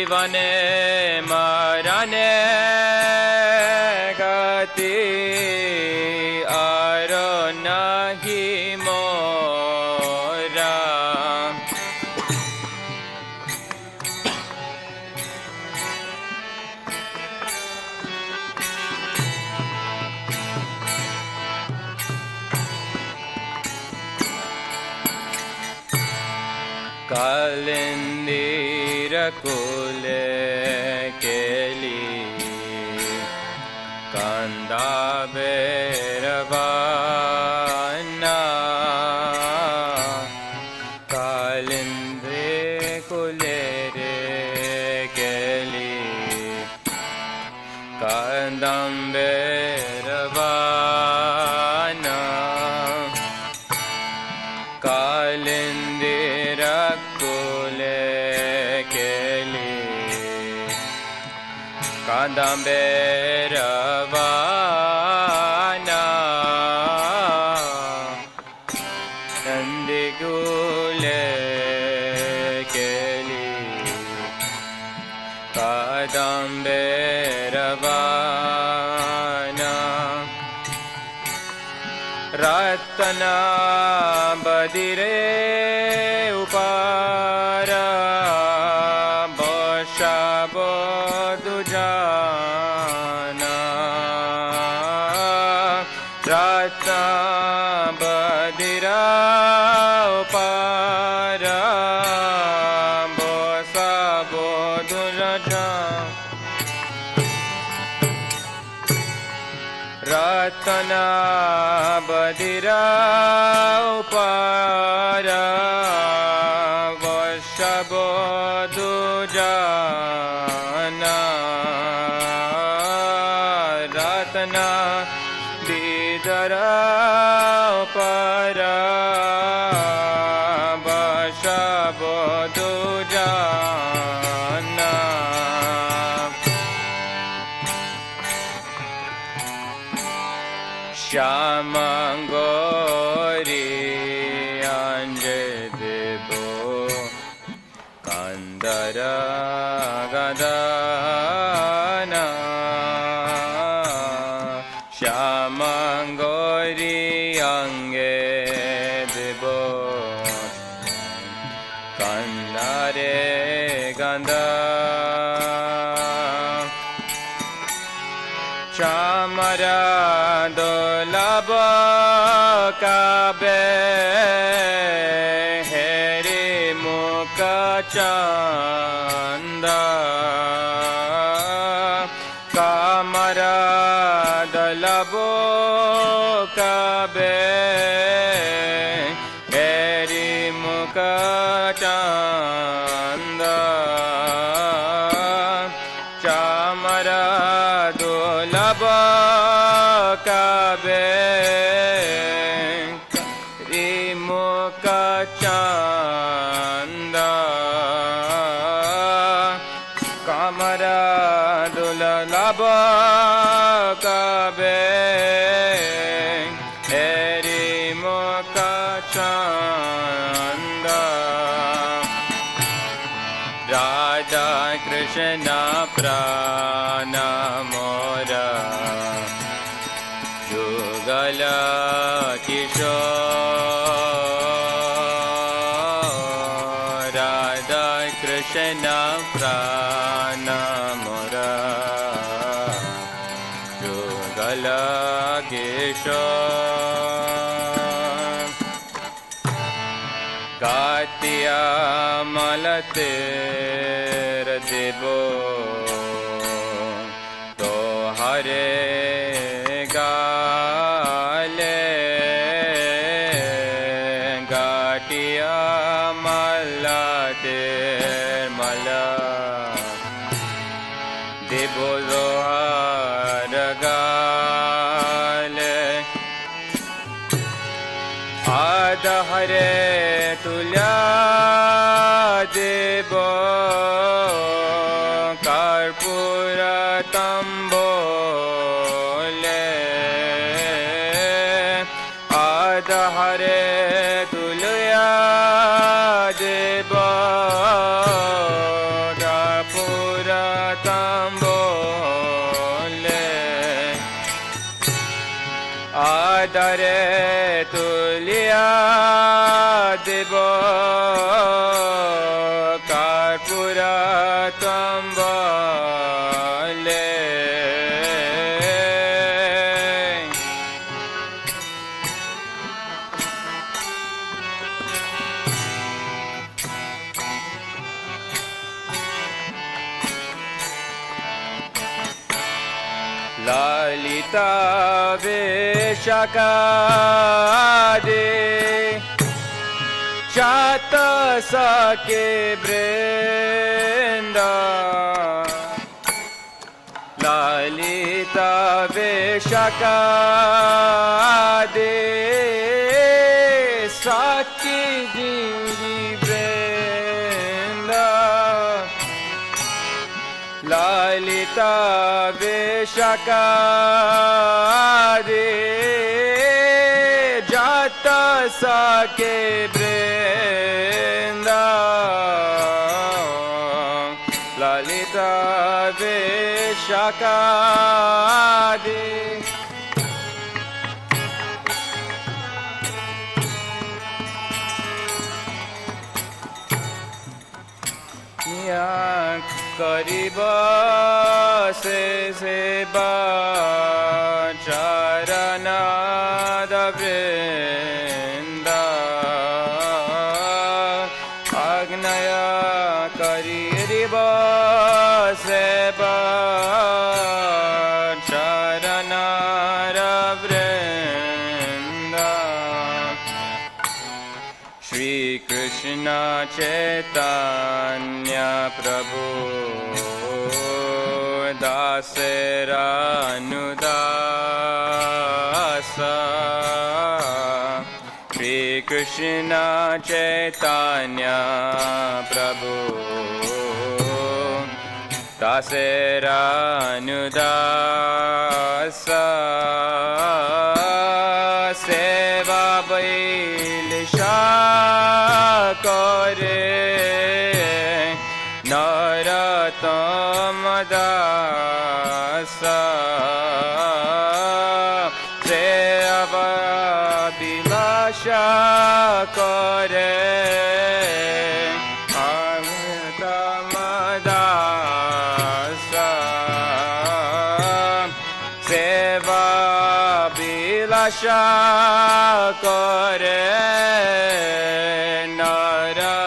જીવને મરને ગતિ આરો નહીં મોરા કાલિંદીર કુલે કેલી કંદા બેરવાના કાલિંદે કુલે રે કેલી કંદમ બેરવાના કાલિંદીર કુલે કેલી કાદંબે રવાના નંદીકુલે કેલી કાદંબે રવાના રત્ના બદિરે ઉપારા બશા બદુજાના રત્ના બદિરા ઉપારા બશા બદુજાના રત્ના બદિરા ઉપારા વશબ દુજાના રત્ના બિદરા ઉપારા વશબ દુજાના શ્યામ ગોરી અંજે દેવો કંદર ગદના શ્યામ ગોરી અંગે દેવો કંદરે ગંદા ચામરા દોલબ કાબે હેરી મુખ ચંદા કામરા દલબો કાબે હેરી મુખ ચંદા ચામરા દોલબ કાબે મુખ ચંદા કામરા દુલલબ કાબે હેરી મુખ ચંદા રાધા કૃષ્ણ પ્રાણ મોરા યુગલ કિશોર રાધા કૃષ્ણ પ્રાણ મોરા યુગલ કિશોર કાતિયા મલતે દેવો તો હરે ગાલે ગાટિયા મલતે મલા દેવો જોહાર ગાલે આદ હરે તુલ્યા દેવો कर्पूर तंबोले आद हरे तुलया देव कर्पूर कर्पूरा तंबले Lalita Vishakade Chata Sake Brinda Lalita Vishakade Sake Giri Brinda Lalita Vishakade Jata Sake Brinda Lalita Vishakade Kariba se seba charana da vrinda Agnaya kariba seba charana da vrinda Shri Krishna Chaitanya Prabhu Dasera Anudasa Shri Krishna Chaitanya Prabhu Dasera Anudasa Seva Bailisha Kare Naratamdasa Seva Bilasha Kare Amritamadasa Seva Bilasha Kare Naratamdasa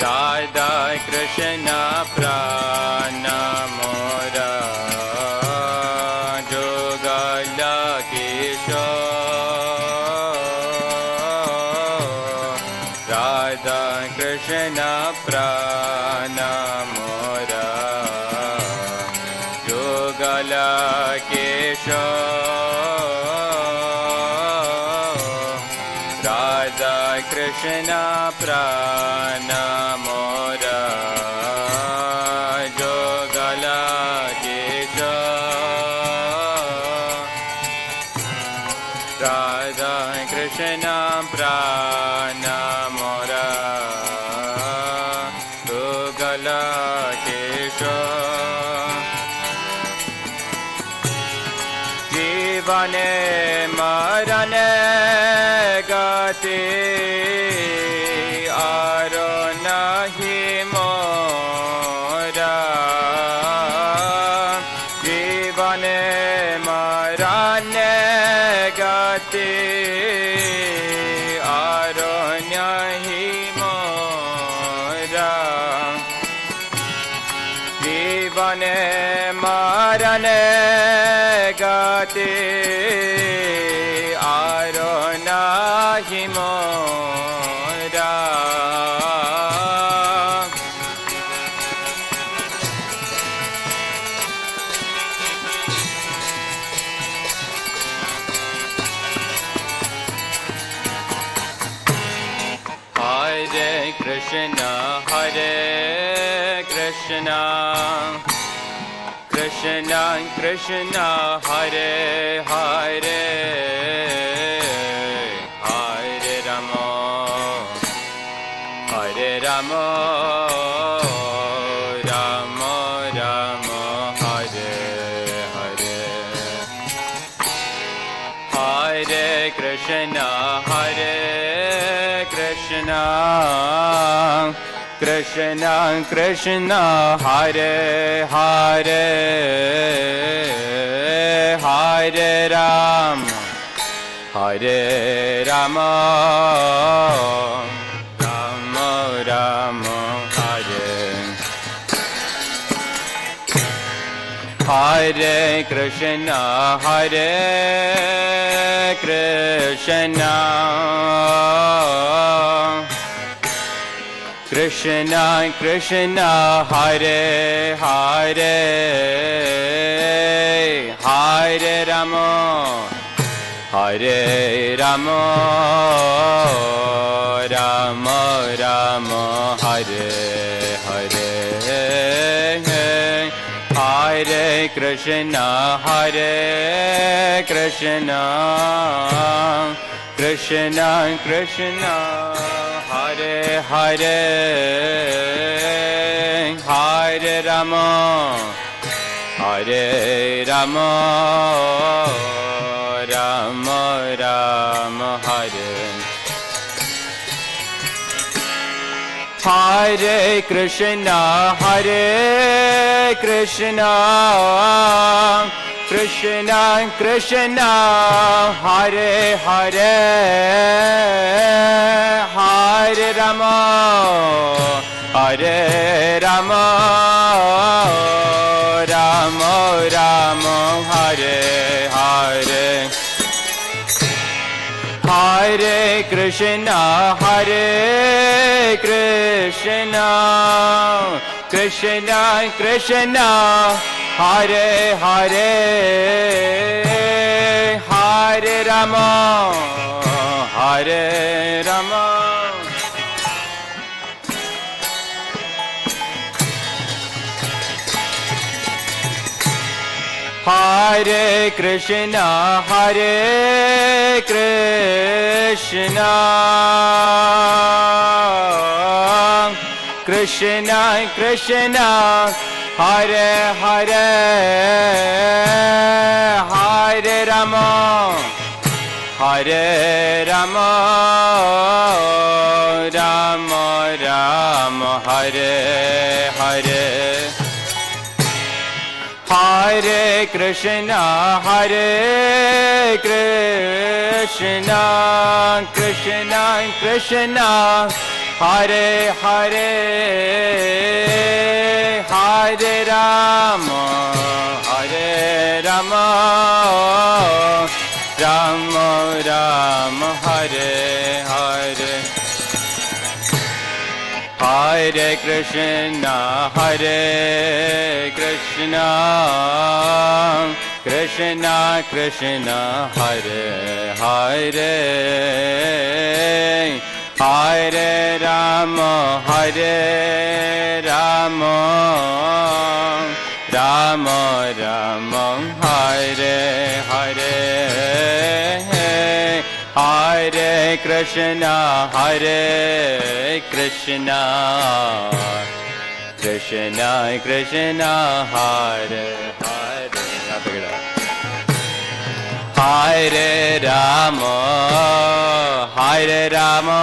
Radha Krishna Prana Mora Jogala Kishore Radha Krishna Prana Mora Jogala Kishore Radha Krishna Prana Mora Jogala Kishore Radha Krishna Prana Mora Jogala Kishore Jivane Marane Gati Aro Nahi Mora Jivane Marane Gati Aro Nahi Mora Jivane Marane Gati Aro Nahi Mora Hare Krishna Krishna Krishna Hare Hare Hare Rama Hare Rama, Rama Rama, Hare Hare. Hare Krishna, Krishna Krishna, Hare Hare, Hare Rama, Hare Rama, Rama Rama, Hare. Hare Krishna, Krishna Krishna, Hare Hare, Hare Rama, Hare Rama, Rama Rama, Hare Hare. Hare Krishna, Krishna Krishna, Hare Hare, Hare Rama, Hare Rama, Rama Rama, Hare. Hare Krishna, Krishna Krishna, Hare Hare, Hare Rama, Hare Rama, Rama Rama, Hare Hare. Hare Krishna, Krishna Krishna, Hare Hare, Hare Rama, Hare Rama. Hare Krishna, Krishna Krishna, Hare Hare, Hare Rama, Hare Rama, Rama Rama, Hare Hare. Hare Krishna, Krishna Krishna, Hare Hare, Hare Rama, Hare Rama, Rama Rama, Hare Hare. Hare Krishna, Krishna Krishna, Hare Hare, Hare Rama, Hare Rama, Rama Rama, Hare Hare. Hare Krishna, Krishna Krishna, Hare Hare. I figured it out. Hare Rama, Hare Rama,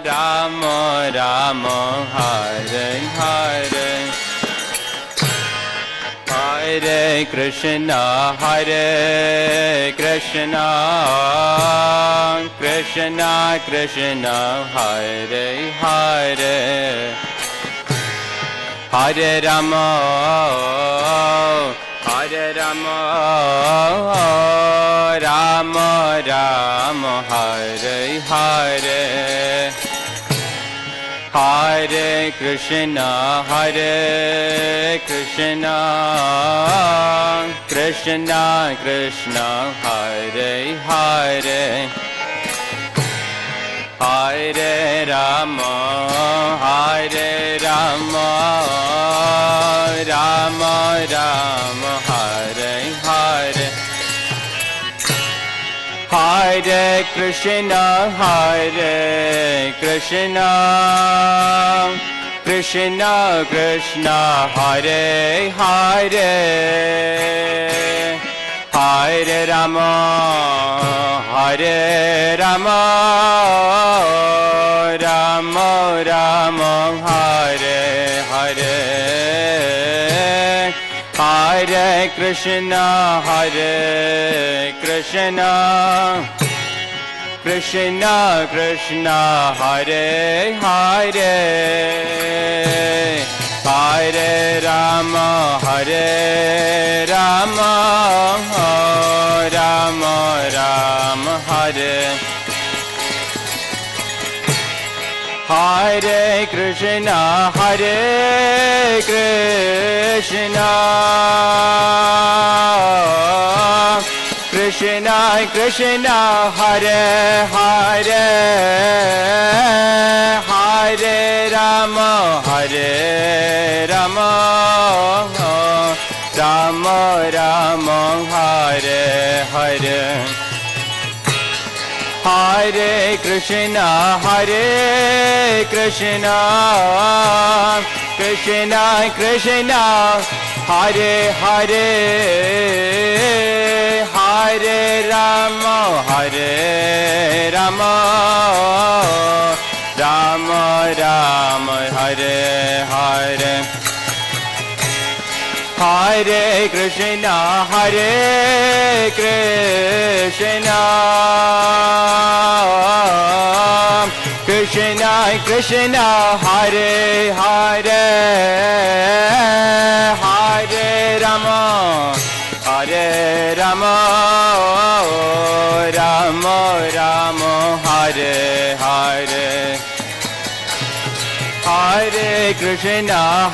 Rama Rama, Hare Hare. Hare Krishna, Krishna Krishna, Hare Hare, Hare Rama, Hare Rama, Rama Rama, Hare Hare. Hare Krishna, Krishna Krishna, Hare Hare, Hare Rama, Hare Rama, Rama Rama, Hare Hare. Hare Krishna Krishna Krishna Hare Hare Hare Rama Hare Rama Rama Rama Hare Hare Hare Krishna Krishna Krishna Hare Hare Hare Rama Rama Rama Hare Hare Krishna Krishna Krishna Hare Hare Hare Rama Rama Rama Hare Hare Hare Krishna Krishna Krishna Hare Hare Hare Rama Rama Rama Hare Hare Hare Krishna Krishna Krishna Hare Hare Hare Rama Rama Rama Hare Hare Hare Krishna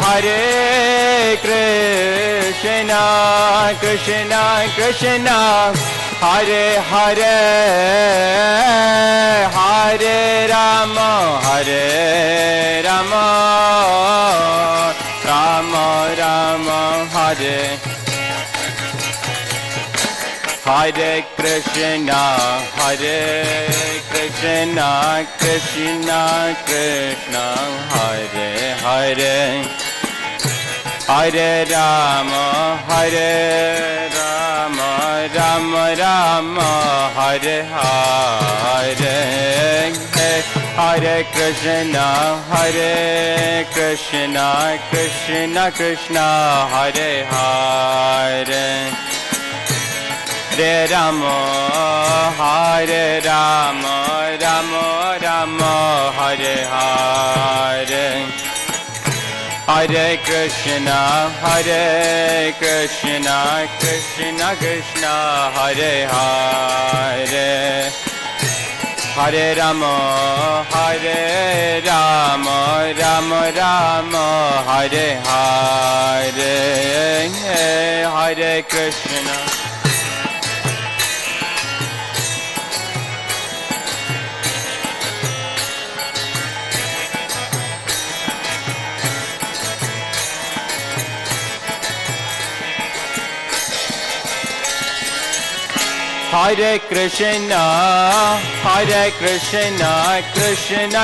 Krishna Krishna Hare Hare Hare Rama Rama Rama Hare Hare Krishna Krishna Krishna Hare Hare Hare Rama Rama Hare Hare Hare Krishna Krishna Krishna Hare Hare Hare Rama Rama Hare Hare Hare Krishna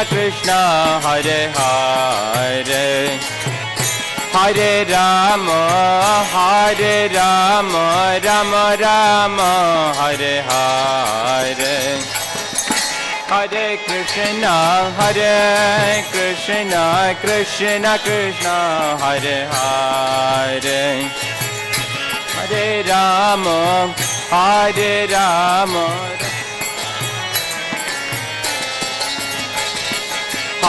Krishna Hare Hare Hare Rama Rama Hare Hare Hare Krishna Hare Krishna Krishna Krishna Hare Hare Hare Rama Rama Hare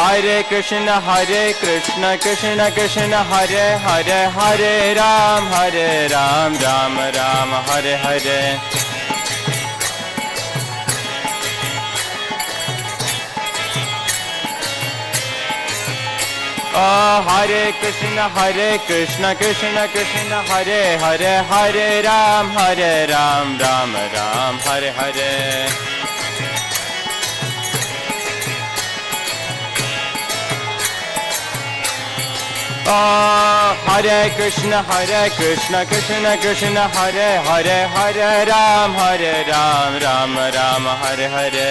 Hare Hare Krishna Krishna Hare Hare Hare Rama Hare Krishna Krishna Hare Hare Hare Ram Ram Hare Hare Hare Krishna Krishna Hare Hare Hare Ram Ram Hare Hare Hare Krishna, Krishna Krishna, Hare Hare, Hare Ram, Ram Ram, Hare Hare.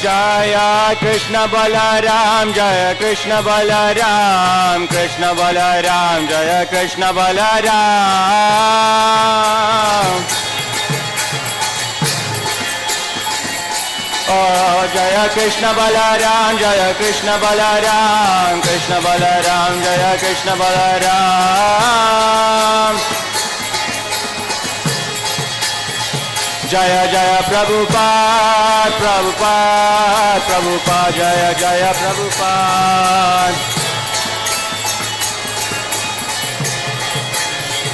Jaya Krishna Balaram, Jaya Krishna Balaram, Krishna Balaram, Jaya Krishna Balaram. Oh, Jaya Krishna Balaram, Jaya Krishna Balaram, Krishna Balaram, Jaya Krishna Balaram. Jaya Jaya Prabhupada, Prabhupada, Prabhupada, Jaya Jaya Prabhupada.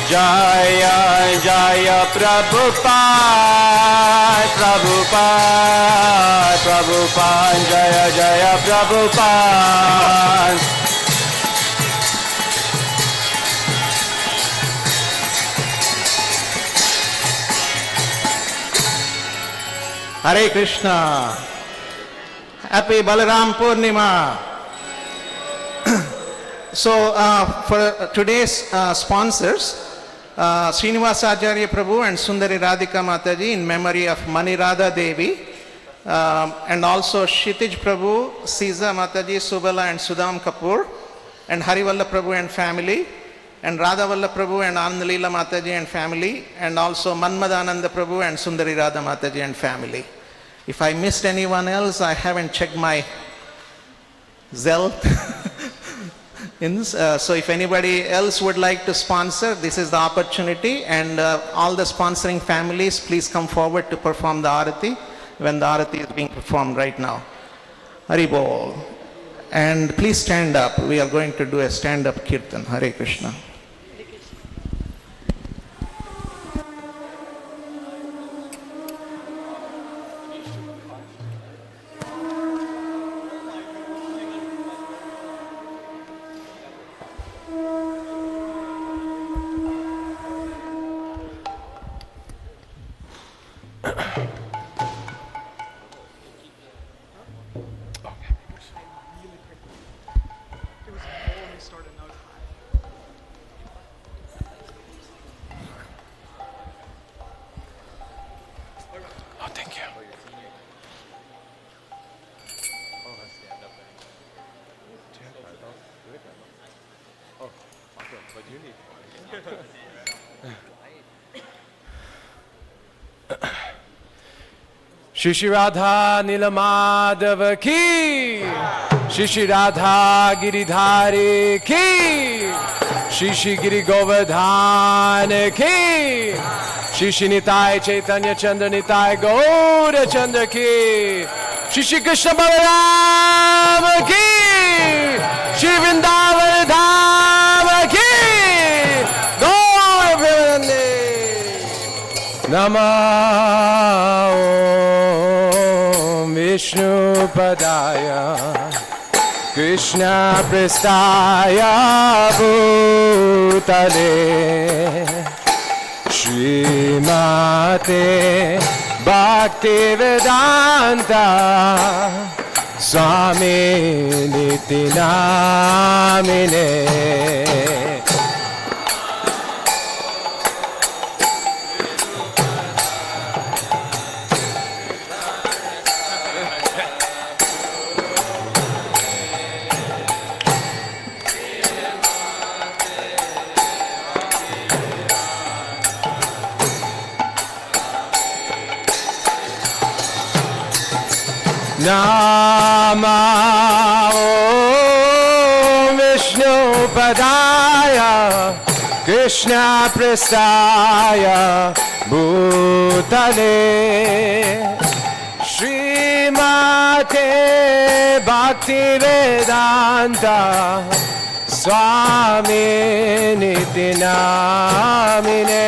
Jaya Jaya Prabhupada, Prabhupada, Prabhupada, Jaya Jaya Prabhupada. Hare Krishna. Happy Balaram Purnima. So for today's sponsors, Srinivasa Acharya Prabhu and Sundari Radhika Mataji in memory of Mani Radha Devi, and also Kshitij Prabhu, Siza Mataji, Subala and Sudam Kapoor, and Harivalla Prabhu and family, and Radhavalla Prabhu and Anandalila Mataji and family, and also Manmadananda Prabhu and Sundari Radha Mataji and family. If I missed anyone else, I haven't checked my Zelle. So if anybody else would like to sponsor, this is the opportunity, and all the sponsoring families, please come forward to perform the Arati when the Arati is being performed right now. Hari Bol. And please stand up. We are going to do a stand-up kirtan. Hare Krishna. Shri Shri Radha Nilamadava ki, Shri Shri Radha Giridhari ki, Shri Shri Giri Govardhan ki, Shri Shri Nitai Chaitanya Chandra Nitai Gaura Chandra ki, Shri Shri Krishna Balaram ki, Shri Vrindavan Dham ki, Gaura Premanande. Namah Vishnu Padaya Krishna Prestaya Bhutale Srimate Bhakti Vedanta Swami Niti Namine Namah Vishnu Padaya Krishna Prestaya Bhutale Srimate Bhakti Vedanta Swami Niti Namine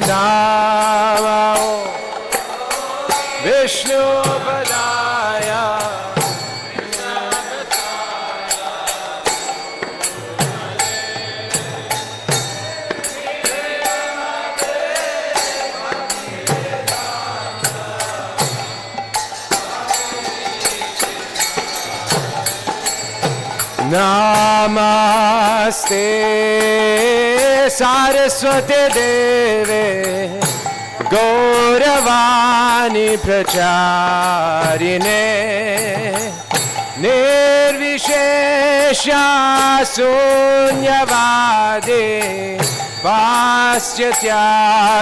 Namah Vishnu Padaya Namaste Saraswati Deve Gauravani Pracharine Nirvishesha Sunyavade Paschatya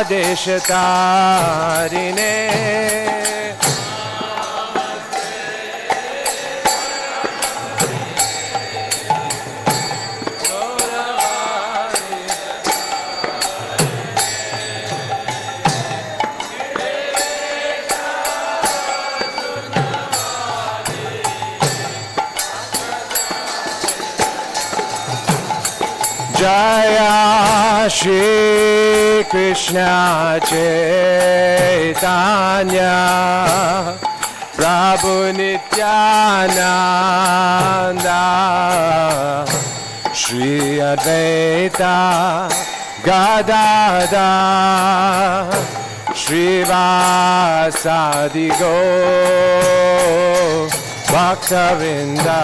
Deshatarine Jaya Shri Krishna Chaitanya Prabhu Nityananda Shri Advaita Gadadhar Shri Vasadi Gaur Bhaktavinda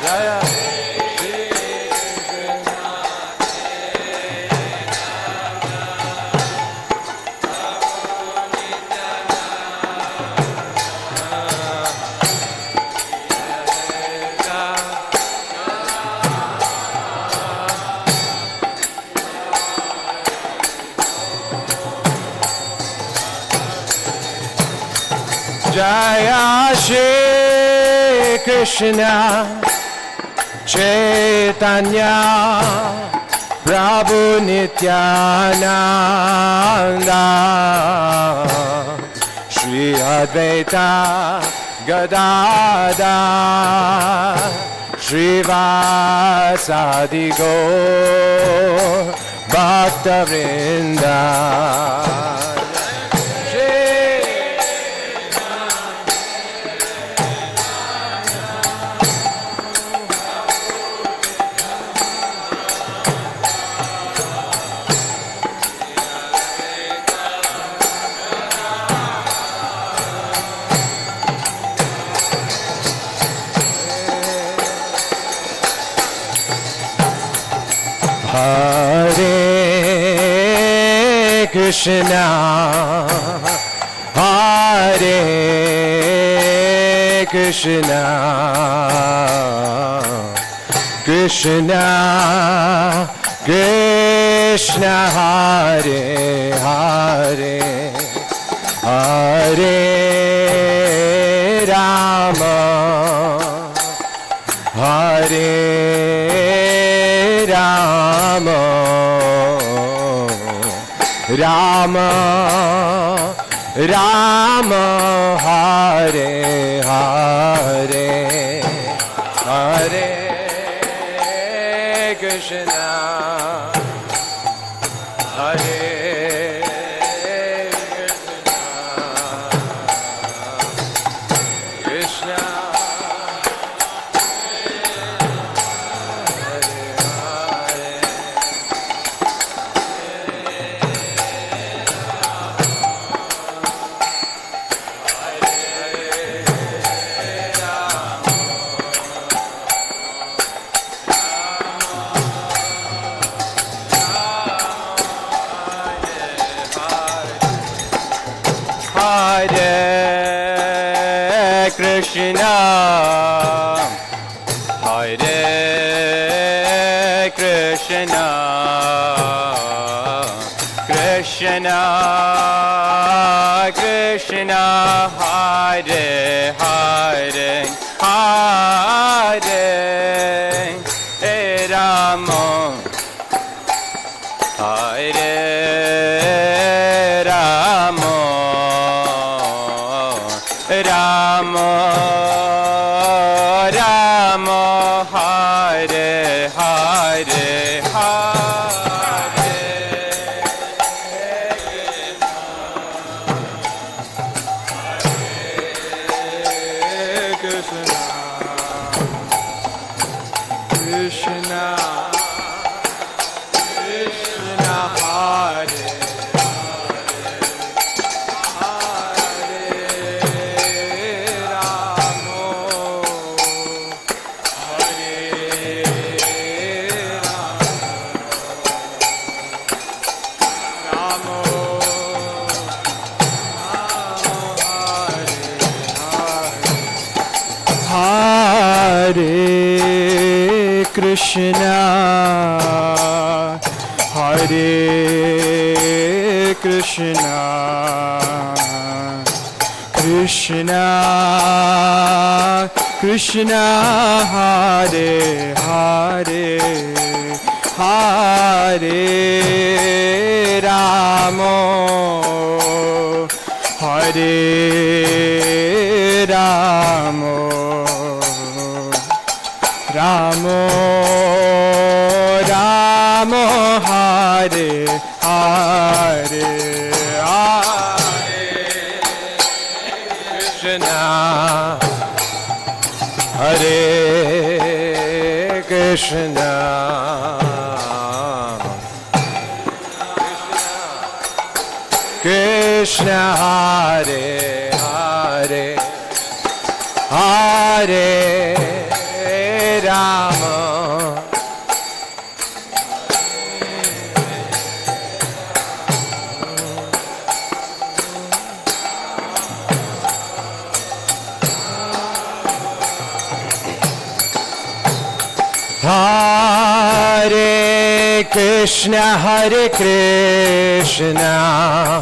Jaya Jaya Shri Krishna Chaitanya Prabhu Nityananda Shri Advaita Gadadhar Shri Vasadi Gaur Bhaktavinda Hare Krishna Hare Krishna Krishna Krishna Hare Hare Hare Rama Hare Rama Rama Rama Hare Hare Hare Krishna Hare Krishna Hare Krishna Hare Krishna Krishna Krishna Hare Hare Hare Rama Hare Rama Rama Rama Hare Hare Hare Krishna Krishna Krishna Hare Krishna, Hare Krishna, Krishna Krishna, Hare Hare, Hare Rama, Hare Rama, Rama Rama, Hare Hare, Hare Krishna, Hare Krishna, Krishna Hare Hare, Hare Rama, Hare Krishna, Hare Krishna,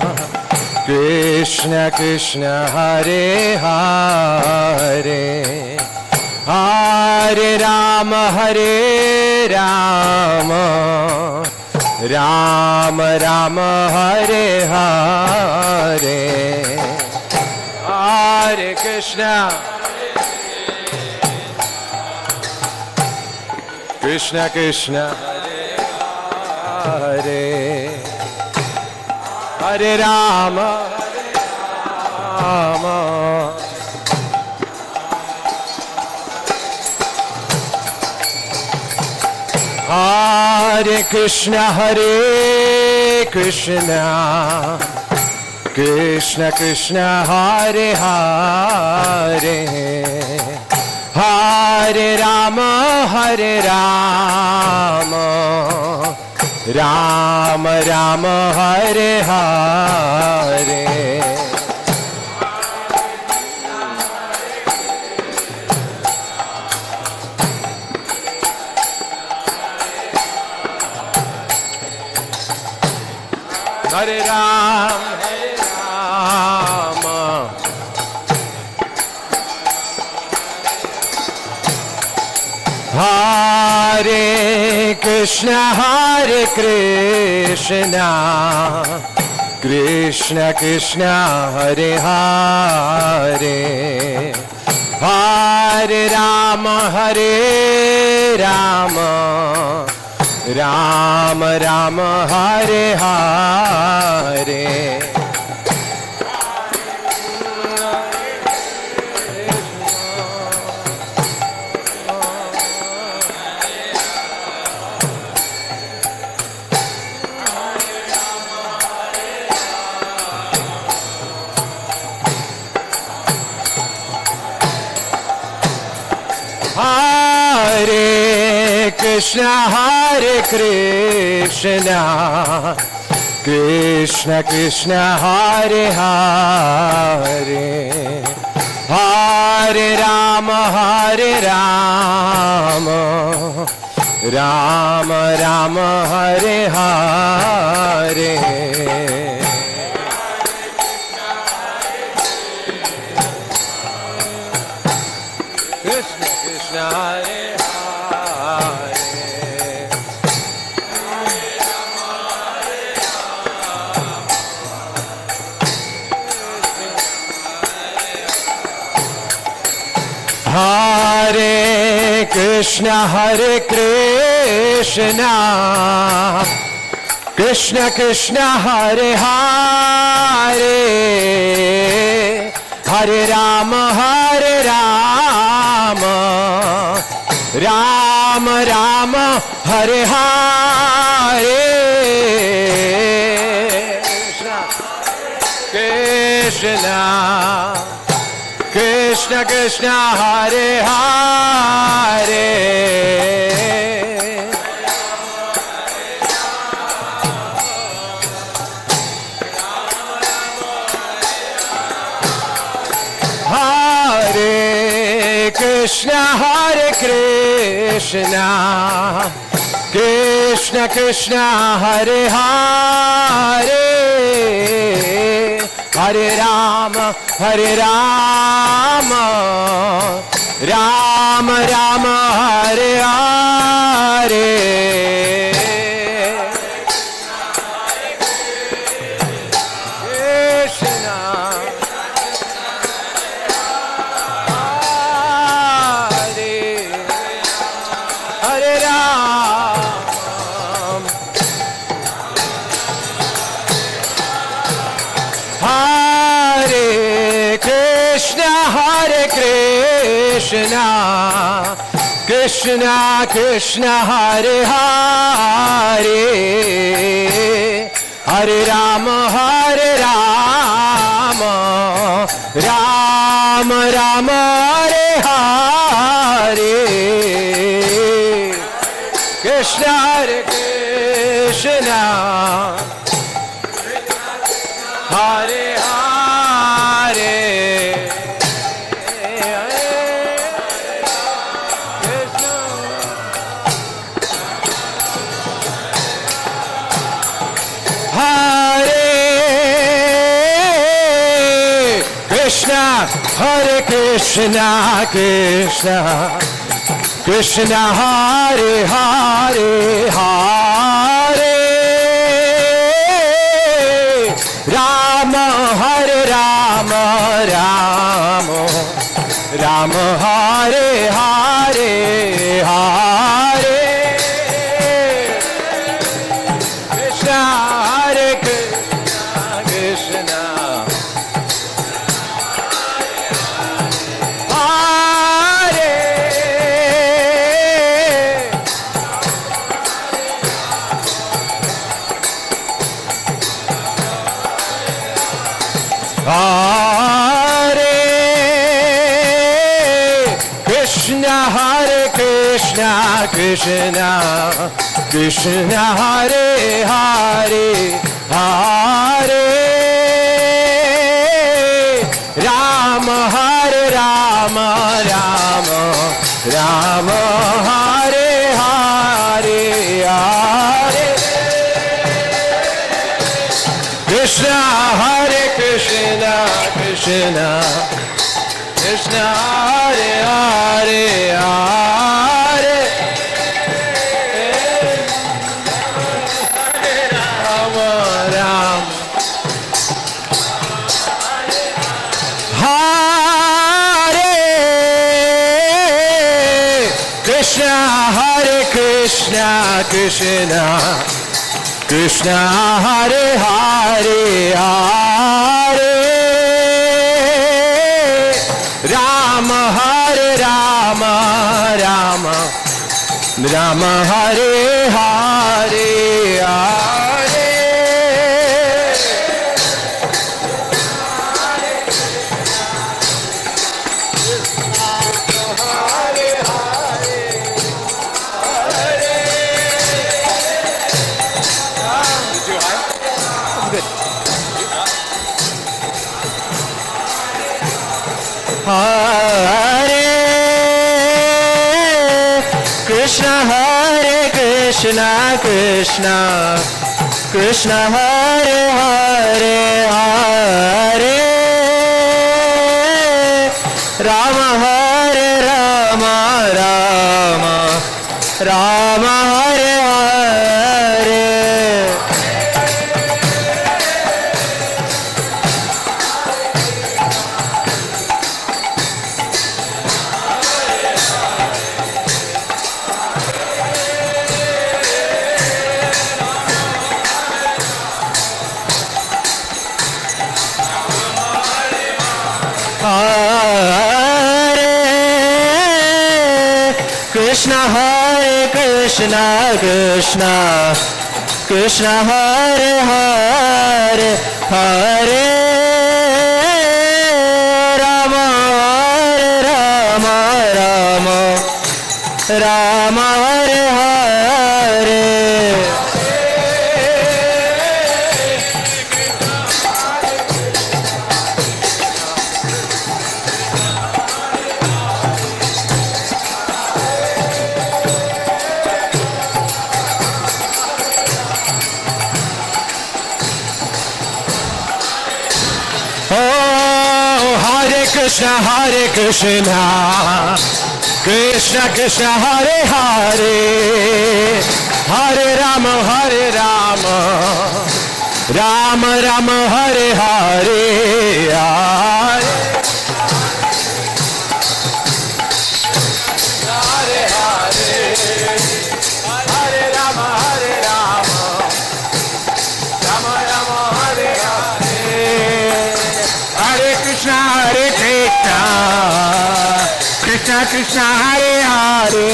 Krishna Krishna, Hare Hare, Hare Rama, Hare Rama, Rama Rama, Hare Hare, Hare Krishna, Krishna Krishna, Hare Hare Rama, Rama, Hare Krishna, Hare Krishna, Krishna Krishna, Hare Hare, Hare Rama, Hare Rama, Rama Rama, Hare Hare, Hare Ram, Hare Rama, Hare Krishna, Hare Krishna, Krishna Krishna, Hare Hare, Hare Rama, Hare Rama, Rama Rama, Hare Hare, Hare Krishna, Hare Krishna, Krishna Krishna, Hare Hare, Hare Rama, Hare Rama, Rama Rama, Hare Hare, Krishna Krishna, Hare Hare, Hare Krishna, Hare Krishna, Krishna Krishna, Hare Hare, Hare Rama, Hare Rama, Rama Rama, Hare Hare, Krishna Krishna Krishna, Hare Hare, Hare Krishna Hare Krishna Krishna Krishna Hare Hare Hare Rama Hare Rama Rama Rama Hare Hare Krishna Hare Ram Hare Krishna Krishna Krishna Hare Hare Hare Rama Hare Rama Rama Rama Hare Hare Krishna Hare Krishna Hare Hare Krishna Hare Krishna Krishna Krishna Hare Hare Hare Rama Hare Rama Rama Rama Hare Hare Hare Krishna Hare Krishna Krishna Hare Krishna Hare Krishna Krishna Krishna Hare Hare Hare Rama Hare Rama Rama Rama Hare Hare Hare Krishna Hare Krishna Krishna Krishna Hare Hare Hare Rama Rama Hare Krishna Hare Krishna Krishna Krishna Hare Hare Hare Rama Hare Rama Rama Rama Hare Hare Hare Hare Krishna Hare Krishna Krishna Krishna Hare Hare Hare Rama Hare Rama Rama Rama Hare Hare Hare Krishna Hare Krishna Krishna Krishna Hare Hare Hare Rama Hare Rama Rama Rama Hare Hare Krishna Krishna Krishna Hare Hare Hare Rama Rama Rama Hare Hare Hare Krishna Krishna Hare Hare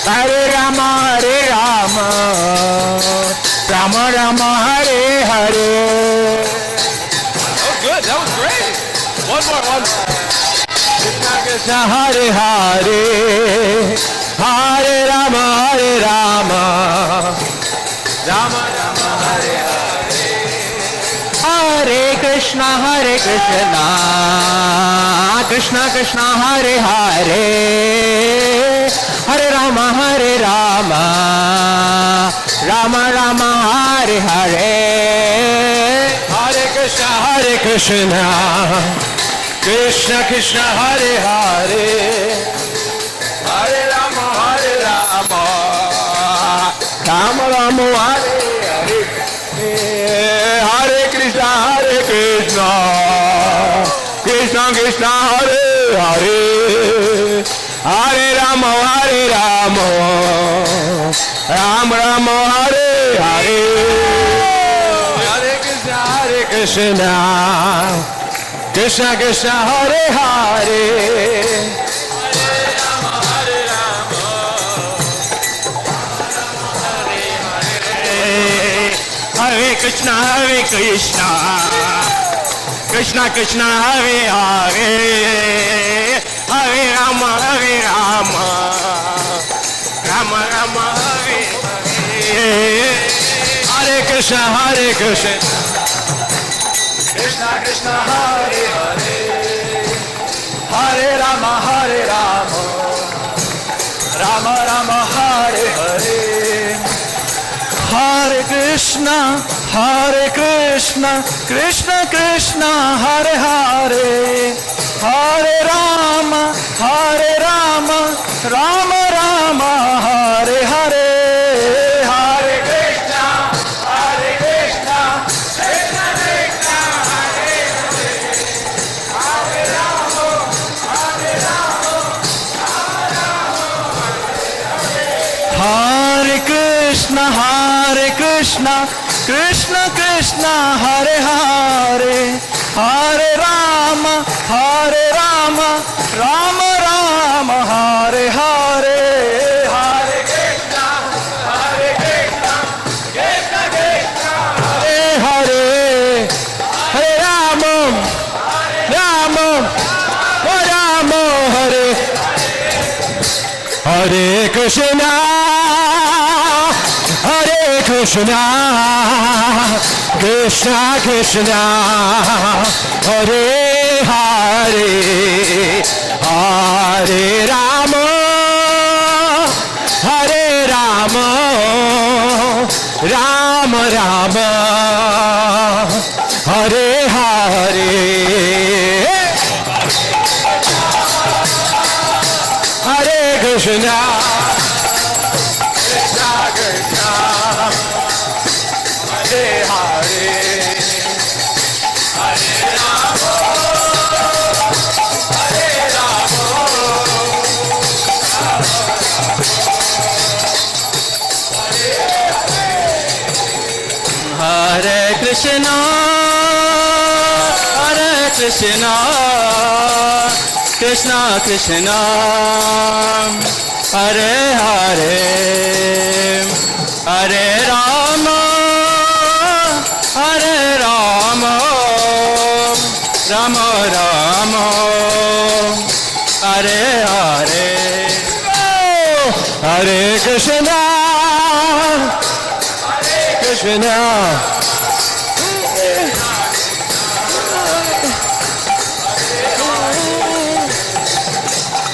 Hare Rama Rama Rama Hare Hare. Oh, good. That was great. One more. Krishna Krishna Hare Hare Hare Rama Rama Rama Hare Hare. Hare Krishna Krishna Krishna Hare Hare Hare Rama Rama Rama Hare Hare. Hare Krishna Krishna Krishna Hare Hare Hare Rama Rama Rama Hare Hare. Hare Krishna Krishna Krishna Hare Hare Hare Rama Rama Rama Hare Hare. Hare Krishna Krishna Krishna Hare Hare Hare Krishna Krishna Krishna Hare Hare Hare Rama Rama Rama Hare Hare. Hare Krishna Krishna Krishna Hare Hare Hare Rama Rama Rama Hare Hare. Hare Krishna Krishna Krishna Hare Hare Hare Rama Rama Rama Hare Hare. Hare Krishna Krishna Krishna Hare Hare Rama Hare Krishna Krishna Krishna Hare Hare Hare Rama Rama Rama Hare Hare. Hare Krishna Krishna Krishna Hare Hare Hare Rama Rama Hare Hare Krishna Krishna Krishna Hare Hare Hare Rama Rama Rama Hare Hare. Hare Krishna Krishna Krishna Hare Hare Hare Rama Hare Krishna Krishna Krishna Hare Hare Hare Rama Rama Rama Hare Hare. Hare Krishna Krishna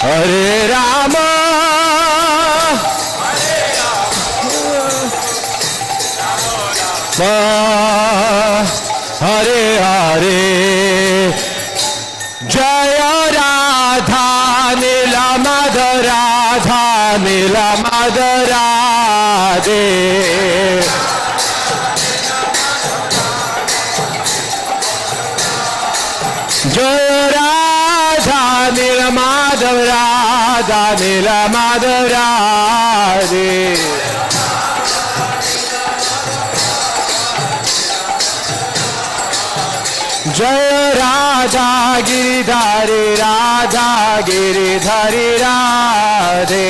Hare Rama Hare Hare नीला राधे जय राधा नीला राधा नीला राधे जय राधा गिरिधारी राधा गिरिधारी राधे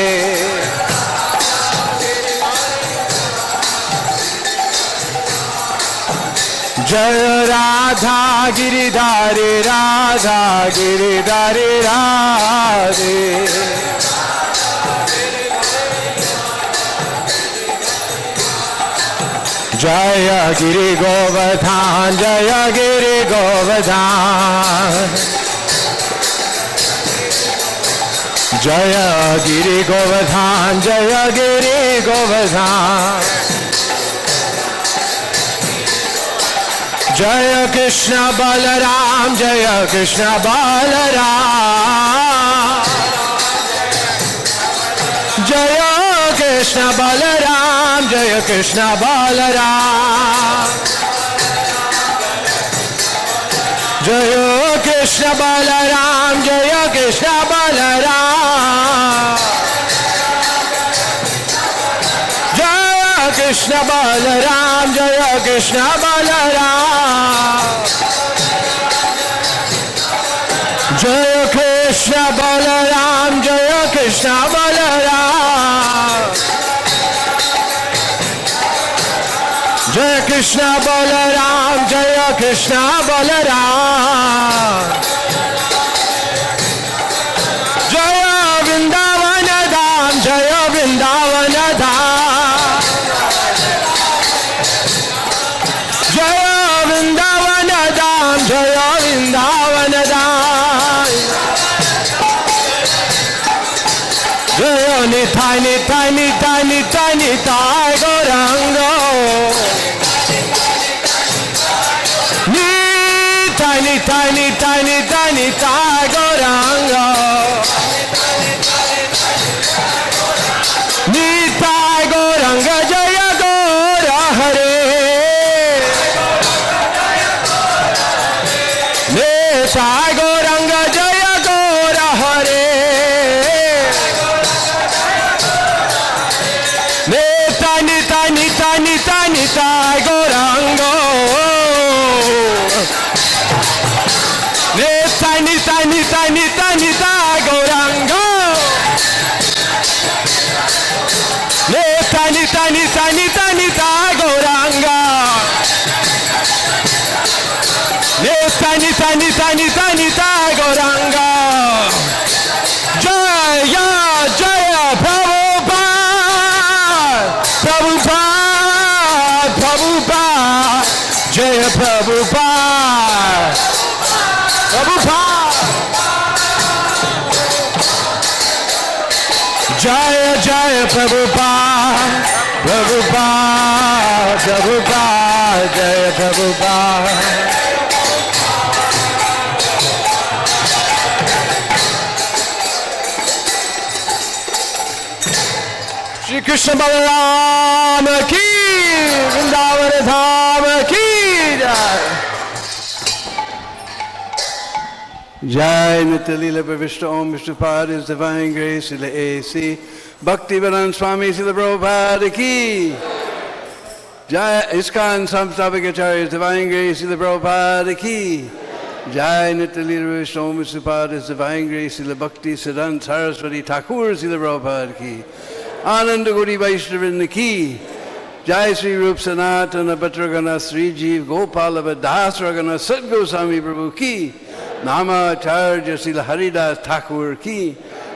जय राधा गिरिधारी राधा गिरिधारी राधे जय गिरि गोवर्धन जय गिरि गोवर्धन जय गिरि गोवर्धन जय गिरि गोवर्धन जय कृष्ण बलराम जय कृष्ण बलराम जय कृष्ण बलराम जय कृष्ण बलराम जय कृष्ण बलराम जय कृष्ण बलराम जय कृष्ण बलराम जय कृष्ण बलराम जय कृष्ण बलराम जय कृष्ण बलराम जय कृष्ण बलराम जय कृष्ण बलराम जय वृंदावन धाम जय वृंदावन धाम जय वृंदावन धाम जय वृंदावन धाम जय निताय निताय निताय निताय निताय गौरांग निताय निताय निताय निताय निताय गौरांग निताय गौरांग जय गौर हरे निताय गौरांग जय गौर हरे निताय निताय निताय निताय निताय गौरांग निताय निताय निताय निताय निताय गौरांग निताय निताय निताय निताय निताय गौरांग निताय निताय निताय निताय निताय गौरांग जय जय प्रभुपाद प्रभुपाद प्रभुपाद जय प्रभुपाद प्रभुपाद जय जय प्रभुपाद प्रभुपाद प्रभुपाद जय प्रभुपाद श्री कृष्ण बलराम की वृंदावन धाम की जय Jai Nityalila Pravishta Om Vishnupad His Divine Grace Srila A.C. Bhaktivedanta Swami Srila Prabhupada Ki Jai ISKCON Samstapakacharya His Divine Grace Srila Prabhupada Ki Jai Nityalila Pravishta Om Vishnupad His Divine Grace Srila Bhakti Siddhanta Saraswati Thakur Srila Prabhupada Ki Ananda Guri Vaishnavrinda Ki Jai Sri Rup Sanatana Bhadragana Sri Jeev Gopala Das Ragana Sat Goswami Prabhu Ki Namacharya Srila Haridas Thakur Ki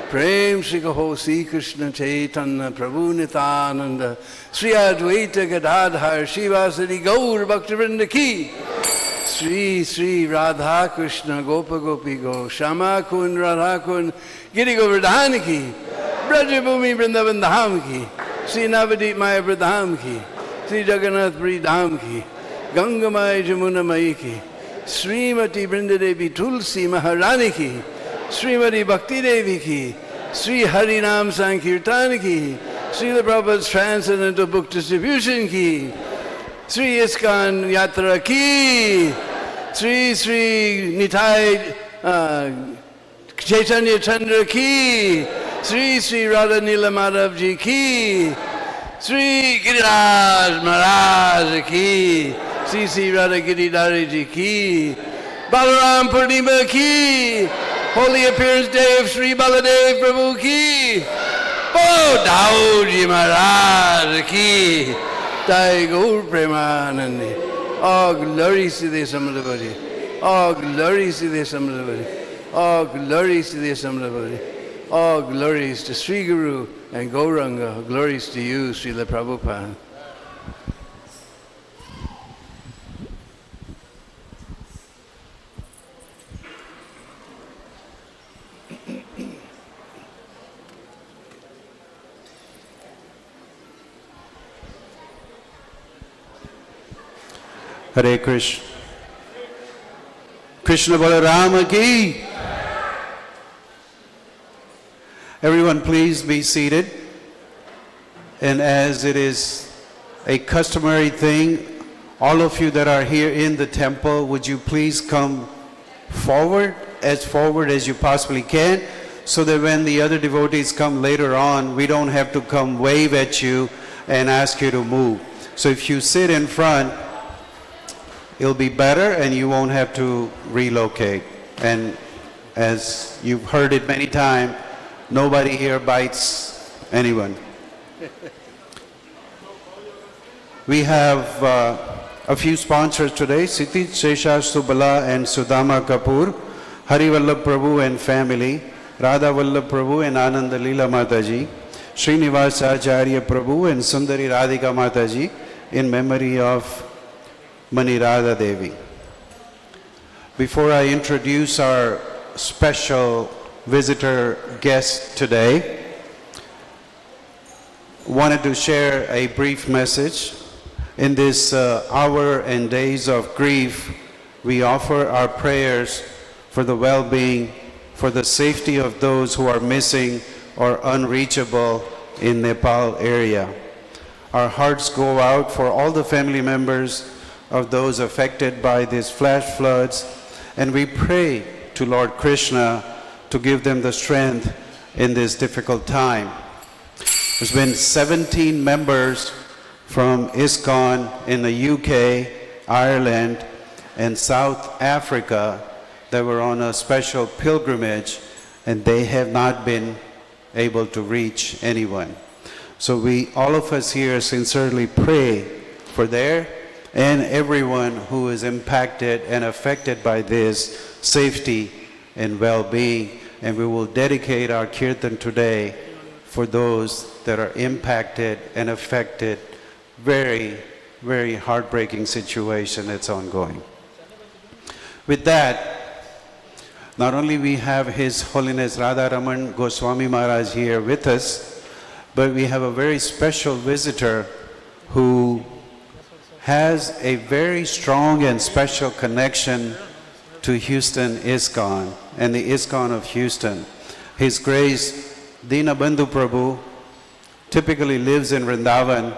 Prem Shri Kaho Sri Krishna Chaitanya Prabhu Nityananda Sri Advaita Gadadhar Shivasari Gaur Bhaktivinoda Ki Sri Sri Radha Krishna Gopa Gopi Go Shama Kun Radha Kun Giri Govardhan Ki Brajabhumi Vrindavan Dham Ki Sri Navadip Maya Vridham Ki Sri Jagannath Puri Dham Ki Ganga Maya Jamuna Mai Ki Srimati Vrindadevi Tulsi Maharani Ki Srimati Bhakti Devi Ki Sri Harinam Sankirtan ki, Srila Prabhupada's Transcendental Book Distribution ki, Sri ISKCON Yatra ki, Sri Nitai Chaitanya Chandra ki, Sri Radha Nila Madhav ji ki, Sri Giriraj Maharaj ki, Sri Radha Giridhari ji ki, Balaram Purnima ki, Holy Appearance Day of Sri Baladev Prabhu ki, Bolo Daud ji Maharaj ki, Jai Gaur Premanandi. All glories to the Samradhavati. All glories to the Samradhavati. All glories to the Samradhavati. All glories to Sri Guru and Gauranga. Glories to you, Srila Prabhupada. Hare Krishna. Krishna Balarama ki. Everyone please be seated. And as it is a customary thing, all of you that are here in the temple, would you please come forward as you possibly can, so that when the other devotees come later on, we don't have to come wave at you and ask you to move. So if you sit in front, it'll be better and you won't have to relocate. And as you've heard it many times, nobody here bites anyone. We have a few sponsors today: Siti Shesha Subala and Sudama Kapoor, Hari Vallabh Prabhu and family, Radha Vallabh Prabhu and Ananda Leela Mataji, Srinivas Acharya Prabhu and Sundari Radhika Mataji, in memory of Mani Radha Devi. Before I introduce our special visitor guest today, wanted to share a brief message. In this hour and days of grief, we offer our prayers for the well-being, for the safety of those who are missing or unreachable in Nepal area. Our hearts go out for all the family members of those affected by these flash floods, and we pray to Lord Krishna to give them the strength in this difficult time. There's been 17 members from ISKCON in the UK, Ireland, and South Africa that were on a special pilgrimage, and they have not been able to reach anyone. So all of us here sincerely pray for their and everyone who is impacted and affected by this safety and well-being. And we will dedicate our kirtan today for those that are impacted and affected. Very, very heartbreaking situation that's ongoing. With that, not only we have His Holiness Radha Raman Goswami Maharaj here with us, but we have a very special visitor who has a very strong and special connection to Houston ISKCON and the ISKCON of Houston. His Grace Dinabandhu Prabhu typically lives in Vrindavan,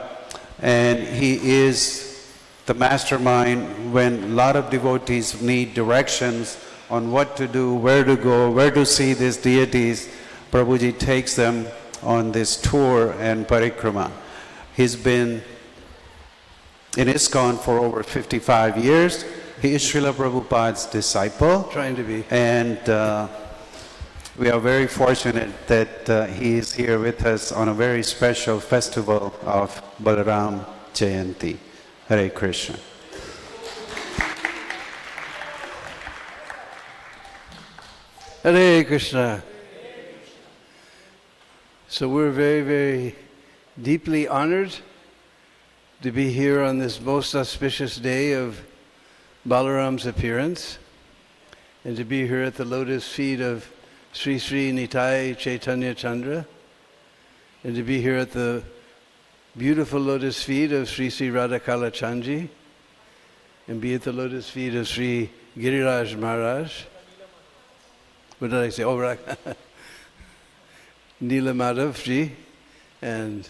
and he is the mastermind when a lot of devotees need directions on what to do, where to go, where to see these deities. Prabhuji takes them on this tour and parikrama. He's been in ISKCON for over 55 years. He is Srila Prabhupada's disciple. Trying to be. And we are very fortunate that he is here with us on a very special festival of Balaram Jayanti. Hare Krishna. Hare Krishna. So we're very, very deeply honored to be here on this most auspicious day of Balaram's appearance, and to be here at the lotus feet of Sri Sri Nitai Chaitanya Chandra, and to be here at the beautiful lotus feet of Sri Sri Radha Kalachandji, and be at the lotus feet of Sri Giriraj Maharaj. What did I say? Oh, right. Neela Madhavji and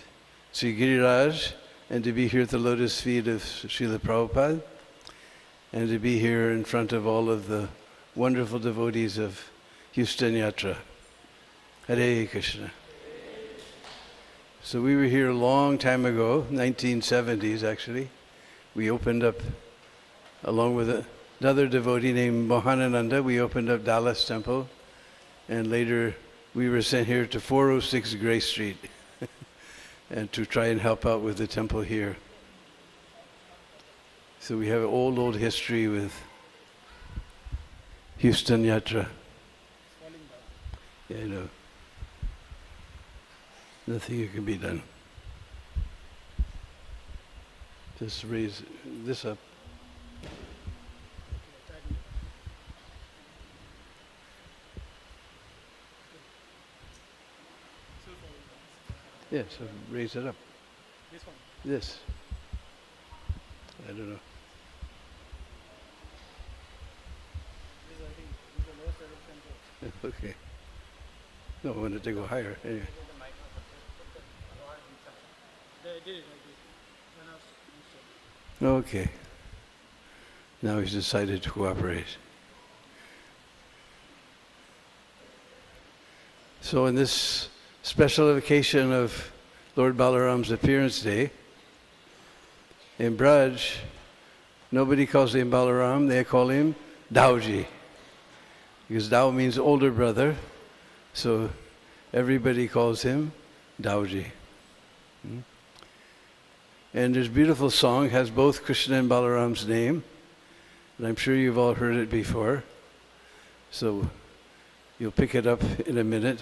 Sri Giriraj, and to be here at the lotus feet of Srila Prabhupada, and to be here in front of all of the wonderful devotees of Houston Yatra. Hare Krishna. So we were here a long time ago, 1970s actually. We opened up, along with another devotee named Mohanananda, we opened up Dallas Temple, and later we were sent here to 406 Gray Street and to try and help out with the temple here. So we have an old history with Houston Yatra. Yeah, I know. Nothing can be done. Just raise this up. Yeah, so raise it up. This one. This. I don't know. This I think is the lowest level temple. Okay. No, I wanted to go higher. Anyway. They did it like this. When I was Okay. Now he's decided to cooperate. So in this special occasion of Lord Balaram's appearance day, in Braj, nobody calls him Balaram, they call him Dauji. Because Dao means older brother, so everybody calls him Dauji. And this beautiful song has both Krishna and Balaram's name, and I'm sure you've all heard it before. So you'll pick it up in a minute.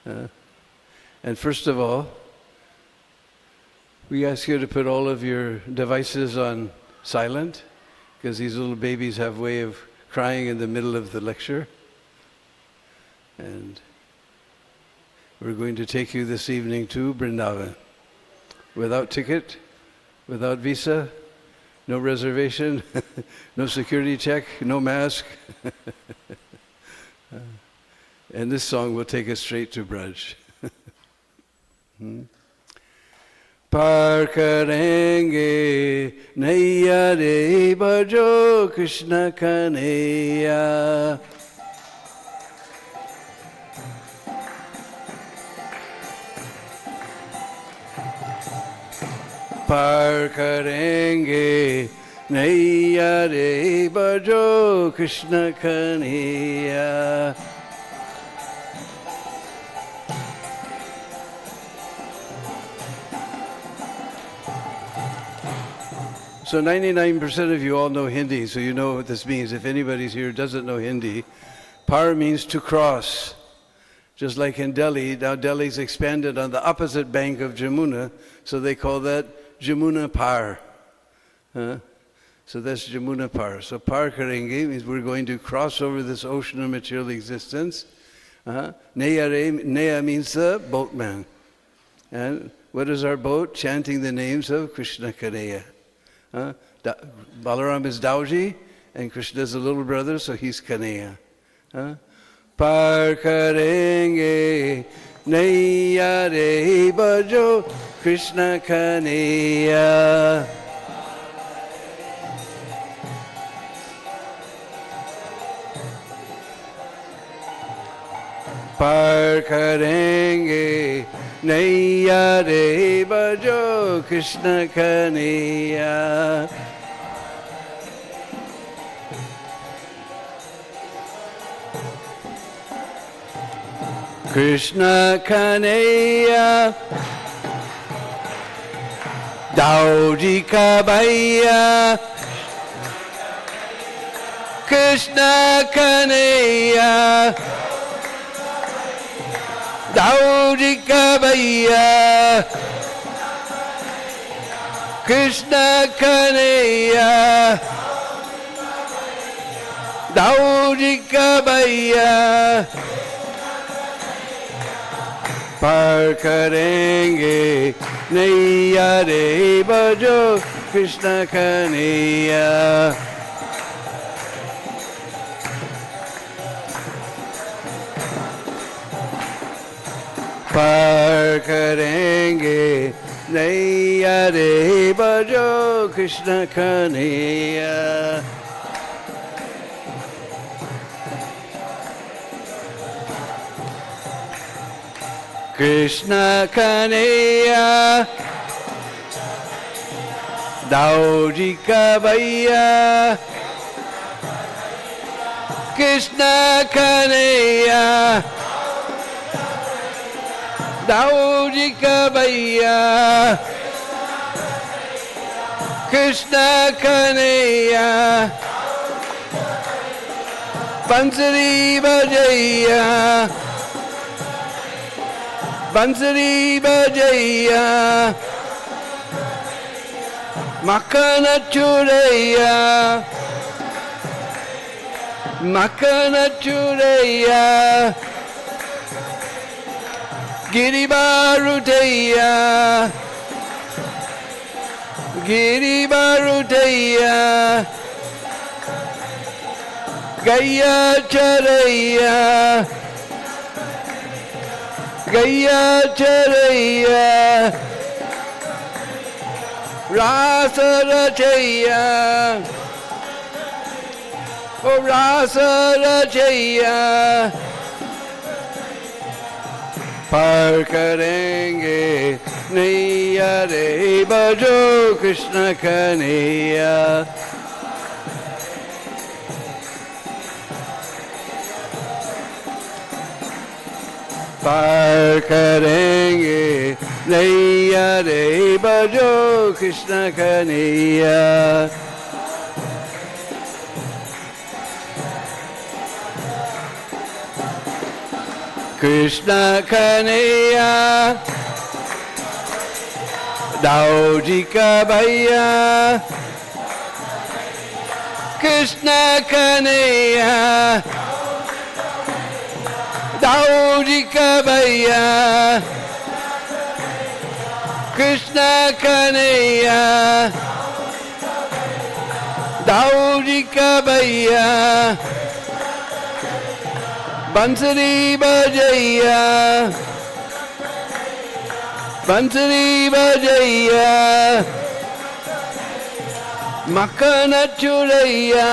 And first of all, we ask you to put all of your devices on silent, because these little babies have a way of crying in the middle of the lecture. And we're going to take you this evening to Vrindavan. Without ticket, without visa, no reservation, no security check, no mask. And this song will take us straight to Braj. Par karenge naiya re bajo Krishna kanaiya. Par karenge naiya re bajo Krishna kanaiya. So 99% of you all know Hindi, so you know what this means. If anybody's here who doesn't know Hindi, par means to cross. Just like in Delhi, now Delhi's expanded on the opposite bank of Jamuna, so they call that Jamuna Par. So that's Jamuna Par. So par karenge means we're going to cross over this ocean of material existence. Neya means the boatman. And what is our boat? Chanting the names of Krishna Kanaya. Balaram is Dauji, and Krishna is the little brother, so he's Kanaya. Par karenge naiya re bajo Krishna Kanaya. Par karenge naiya re bajo Krishna kanaiya. Krishna kanaiya Dauji ka bhaiya. Krishna kanaiya Dauji ka bhaiya. Krishna kanaiya Dauji ka bhaiya. Par karenge naiya re bajo Krishna kanaiya. पार करेंगे नैया रे बजो कृष्ण कन्हैया कृष्ण कन्हैया दाऊ जी का भैया कृष्ण कन्हैया दाऊ जी का भैया कृष्ण कन्हैया बंसरी बजैया बंसरी बजैया मक्खन चुरैया मक्खन चुरैया गिरी बारुदैया गिरी बारुदैया गैया चरैया गैया चरैया रास रचैया ओ रास रचैया पार करेंगे नैया रे बजो कृष्ण कन्हैया पार करेंगे नैया रे बजो कृष्ण कन्हैया कृष्ण कन्हैया दाऊ जी का भैया कृष्ण कन्हैया दाऊ जी का भैया कृष्ण कन्हैया दाऊ जी का भैया बंसरी बजैया बंसरी बजैया मक्खन चुरैया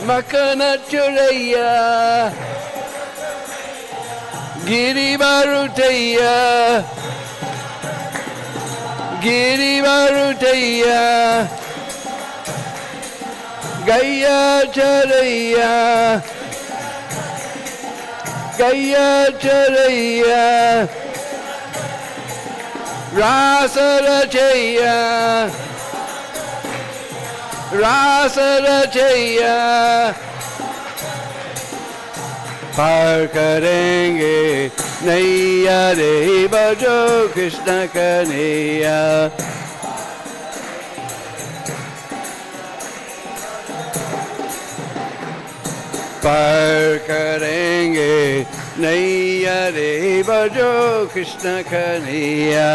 मक्खन चुरैया गिरी बारुदैया गिरी बारुदैया गैया चरैया गैया चरैया रास रचैया रास रचैया पार करेंगे नैया रे बजो कृष्ण कन्हैया पार करेंगे नैया रे बजो कृष्ण कन्हैया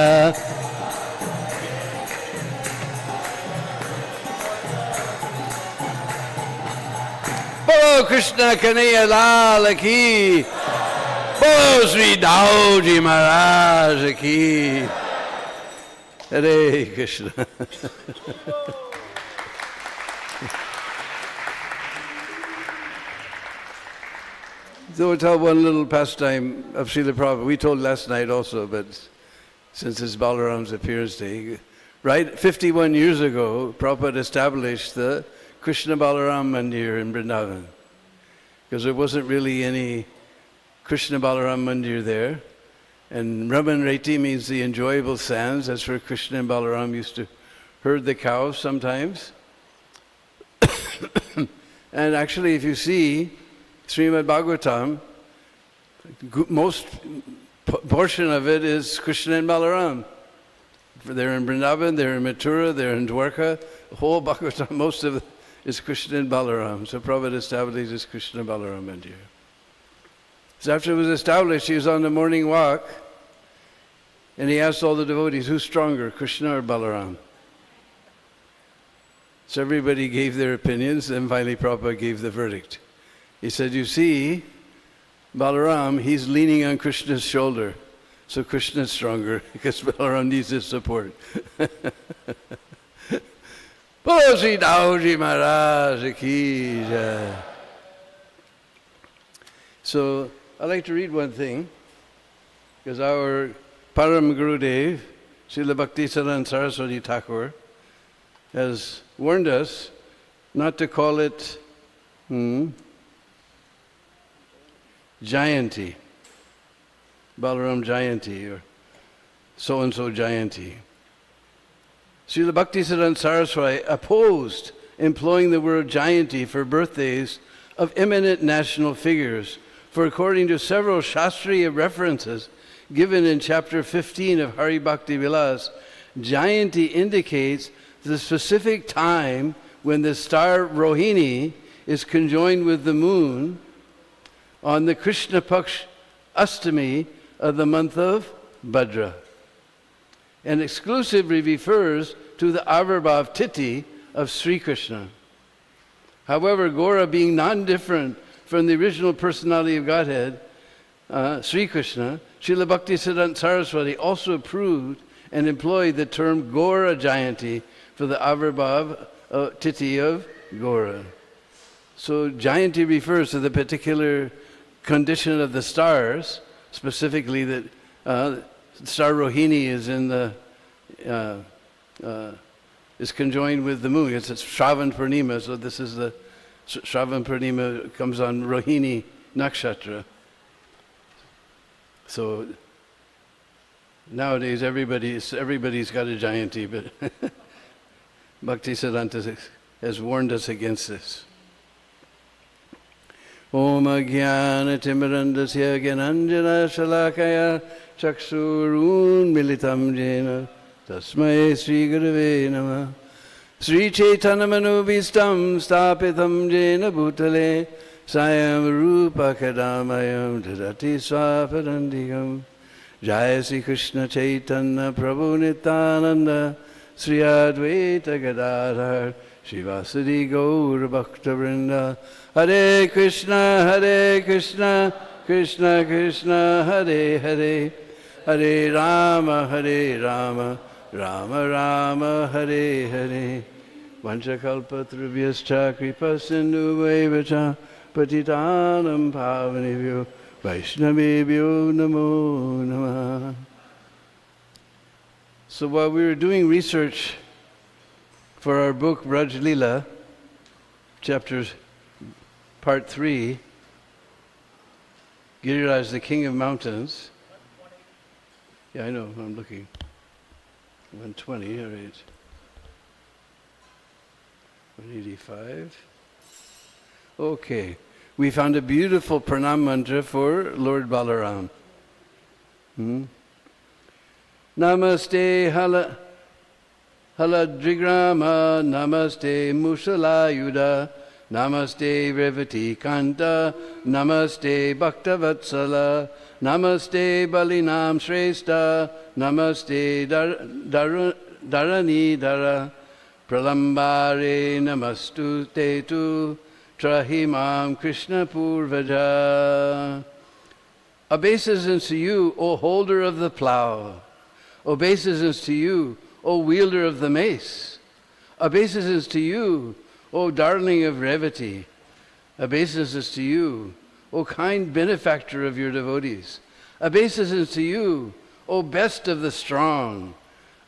बोलो कृष्ण कन्हैया लाल की बोलो श्री दाऊ जी महाराज की हरे Krishna So we'll tell one little pastime of Srila Prabhupada. We told last night also, but since it's Balaram's appearance day, right? 51 years ago, Prabhupada established the Krishna Balaram Mandir in Vrindavan. Because there wasn't really any Krishna Balaram Mandir there. And Raman Reti means the enjoyable sands. That's where Krishna and Balaram used to herd the cows sometimes. And actually, if you see Srimad Bhagavatam, most portion of it is Krishna and Balaram. They're in Vrindavan, they're in Mathura, they're in Dwarka. The whole Bhagavatam, most of it is Krishna and Balaram. So Prabhupada established this Krishna Balaram Mandir. So after it was established, he was on the morning walk, and he asked all the devotees, who's stronger, Krishna or Balaram? So everybody gave their opinions, and finally Prabhupada gave the verdict. He said, you see, Balaram, he's leaning on Krishna's shoulder. So Krishna's stronger because Balaram needs his support. Bolo Sri Dauji Maharaj ki jai. So I'd like to read one thing, because our Param Gurudev, Srila Bhaktisiddhanta Saraswati Thakur, has warned us not to call it Jayanti, Balaram Jayanti, or so-and-so Jayanti. Srila Bhaktisiddhanta Saraswati opposed employing the word Jayanti for birthdays of eminent national figures, for according to several Shastriya references given in chapter 15 of Hari Bhakti Vilas, Jayanti indicates the specific time when the star Rohini is conjoined with the moon on the Krishna Paksh Astami of the month of Bhadra, and exclusively refers to the Avirbhav Tithi of Sri Krishna. However, Gaura being non-different from the original personality of Godhead, Sri Krishna, Srila Bhaktisiddhanta Saraswati also approved and employed the term Gaura Jayanti for the Avirbhav Tithi of Gaura. So Jayanti refers to the particular condition of the stars, specifically that star Rohini is in the is conjoined with the moon. It's Shravan Purnima, so this is the Shravan Purnima comes on Rohini Nakshatra. So nowadays everybody's got a Jayanti, but Bhaktisiddhanta has warned us against this. Om Jnana Timirandasya Gyananjana Shalakaya Chaksurun Militam Jena Tasmai Sri Gurave Namah Sri Chaitanya Manubhistam Stapitam Jena Bhutale Sayam Rupa Kadamayam Dadati Swapadandikam Jai Sri Krishna Chaitanya Prabhu Nityananda Sri Advaita Gadadhar Shivasadi Gaur Bhakta Vrinda Hare Krishna, Krishna Krishna, Hare Hare, Hare Rama, Rama Rama, Hare Hare. Vanchakalpatrubhyascha kripa sindhu vaivacha patitanam pavanebhyo Vaishnavebhyo namo namah. So while we were doing research for our book Braj Leela, chapters Part 3, Giriraj, the King of Mountains. Yeah, I know, I'm looking. 120, all right. 185. Okay. We found a beautiful pranam mantra for Lord Balaram. Namaste Haladrigrama, Namaste Mushalayuda, Namaste Revati Kanta, Namaste Bhaktavatsala, Namaste Balinam Shrestha, Namaste Dharani Dhara, Pralambare Namastu Tetu, Trahimam Krishna Purvaja. Obeisance to you, O holder of the plough. Obeisance to you, O wielder of the mace. Obeisance to you, O darling of Revati. Obeisance to you, O kind benefactor of your devotees. Obeisance to you, O best of the strong.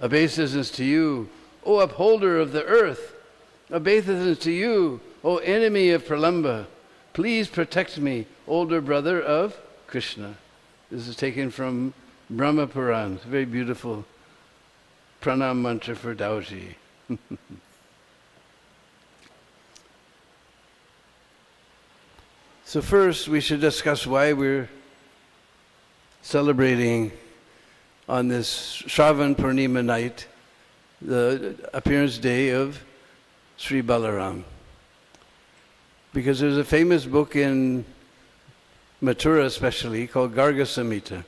Obeisance to you, O upholder of the earth. Obeisance to you, O enemy of Pralamba. Please protect me, older brother of Krishna. This is taken from Brahma Puran. It's a very beautiful pranam mantra for Dauji. So first, we should discuss why we're celebrating on this Shravan Purnima night, the appearance day of Sri Balaram. Because there's a famous book in Mathura especially called Garga Samhita.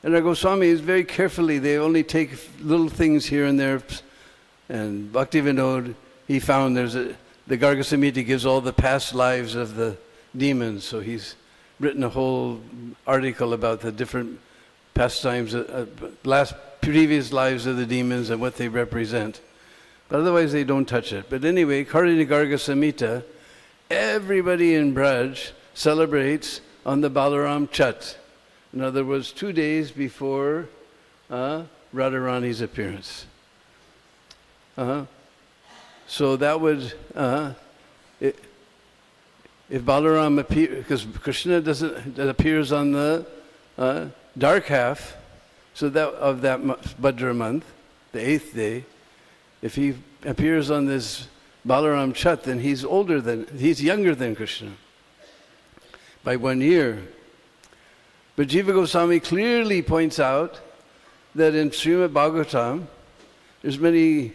And our Goswamis very carefully, they only take little things here and there. And Bhaktivinoda, he found the Garga Samhita gives all the past lives of the demons, so he's written a whole article about the different pastimes, previous lives of the demons and what they represent. But otherwise they don't touch it. But anyway, according to Garga Samhita, everybody in Braj celebrates on the Balaram Chat. In other words, 2 days before Radharani's appearance. So that would, if Balaram appears, because Krishna appears on the dark half, so that of that Bhadra month, the 8th day, if he appears on this Balaram Chat, then he's younger than Krishna by 1 year. But Jiva Goswami clearly points out that in Srimad Bhagavatam, there's many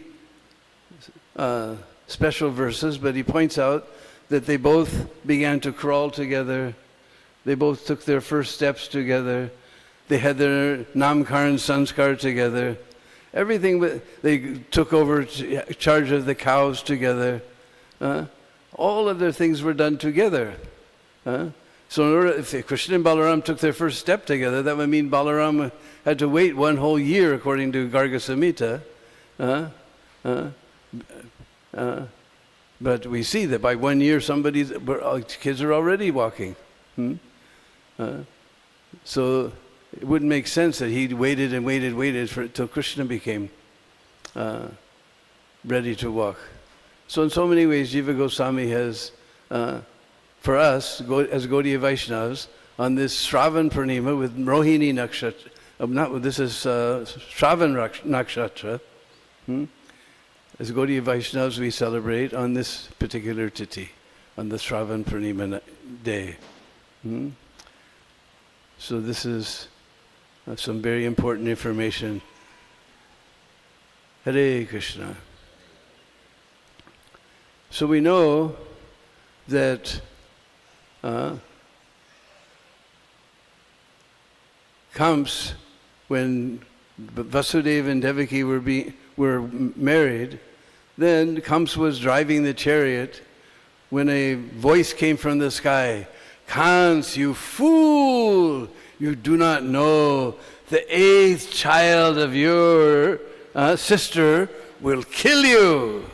special verses, but he points out that they both began to crawl together. They both took their first steps together. They had their namkar and sanskar together. Everything, they took over charge of the cows together. All of their things were done together. So in order, if Krishna and Balaram took their first step together, that would mean Balaram had to wait 1 whole year, according to Garga Samhita. But we see that by 1 year, kids are already walking. So it wouldn't make sense that he waited and waited till Krishna became ready to walk. So in so many ways, Jiva Goswami has, for us, as Gaudiya Vaishnavas, on this Shravan Purnima with Rohini Nakshatra, this is Shravan Nakshatra, as Gaudiya Vaishnavas we celebrate on this particular Tithi, on the Shravan Purnima day. So this is some very important information. Hare Krishna. So we know that Kamsa, when Vasudeva and Devaki were married, then Kamsa was driving the chariot when a voice came from the sky, "Kamsa, you fool! You do not know the 8th child of your sister will kill you.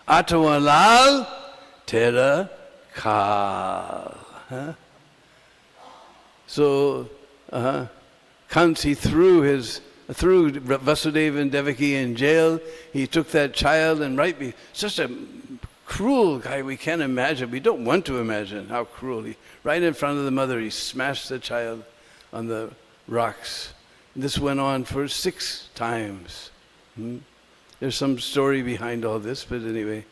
Atamalal tera kal." So Kamsa, he threw Vasudeva and Devaki in jail. He took that child and such a cruel guy, we can't imagine. We don't want to imagine how cruel. Right in front of the mother, he smashed the child on the rocks. And this went on for 6 times. There's some story behind all this, but anyway.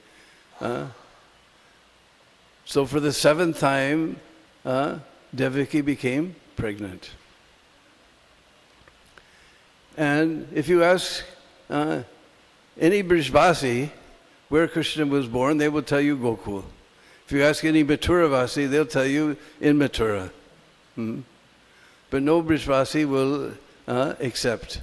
So for the 7th time, Devaki became pregnant. And if you ask any Brijvasi where Krishna was born, they will tell you Gokul. If you ask any Mathuravasi, they'll tell you in Mathura. But no Brijvasi will accept.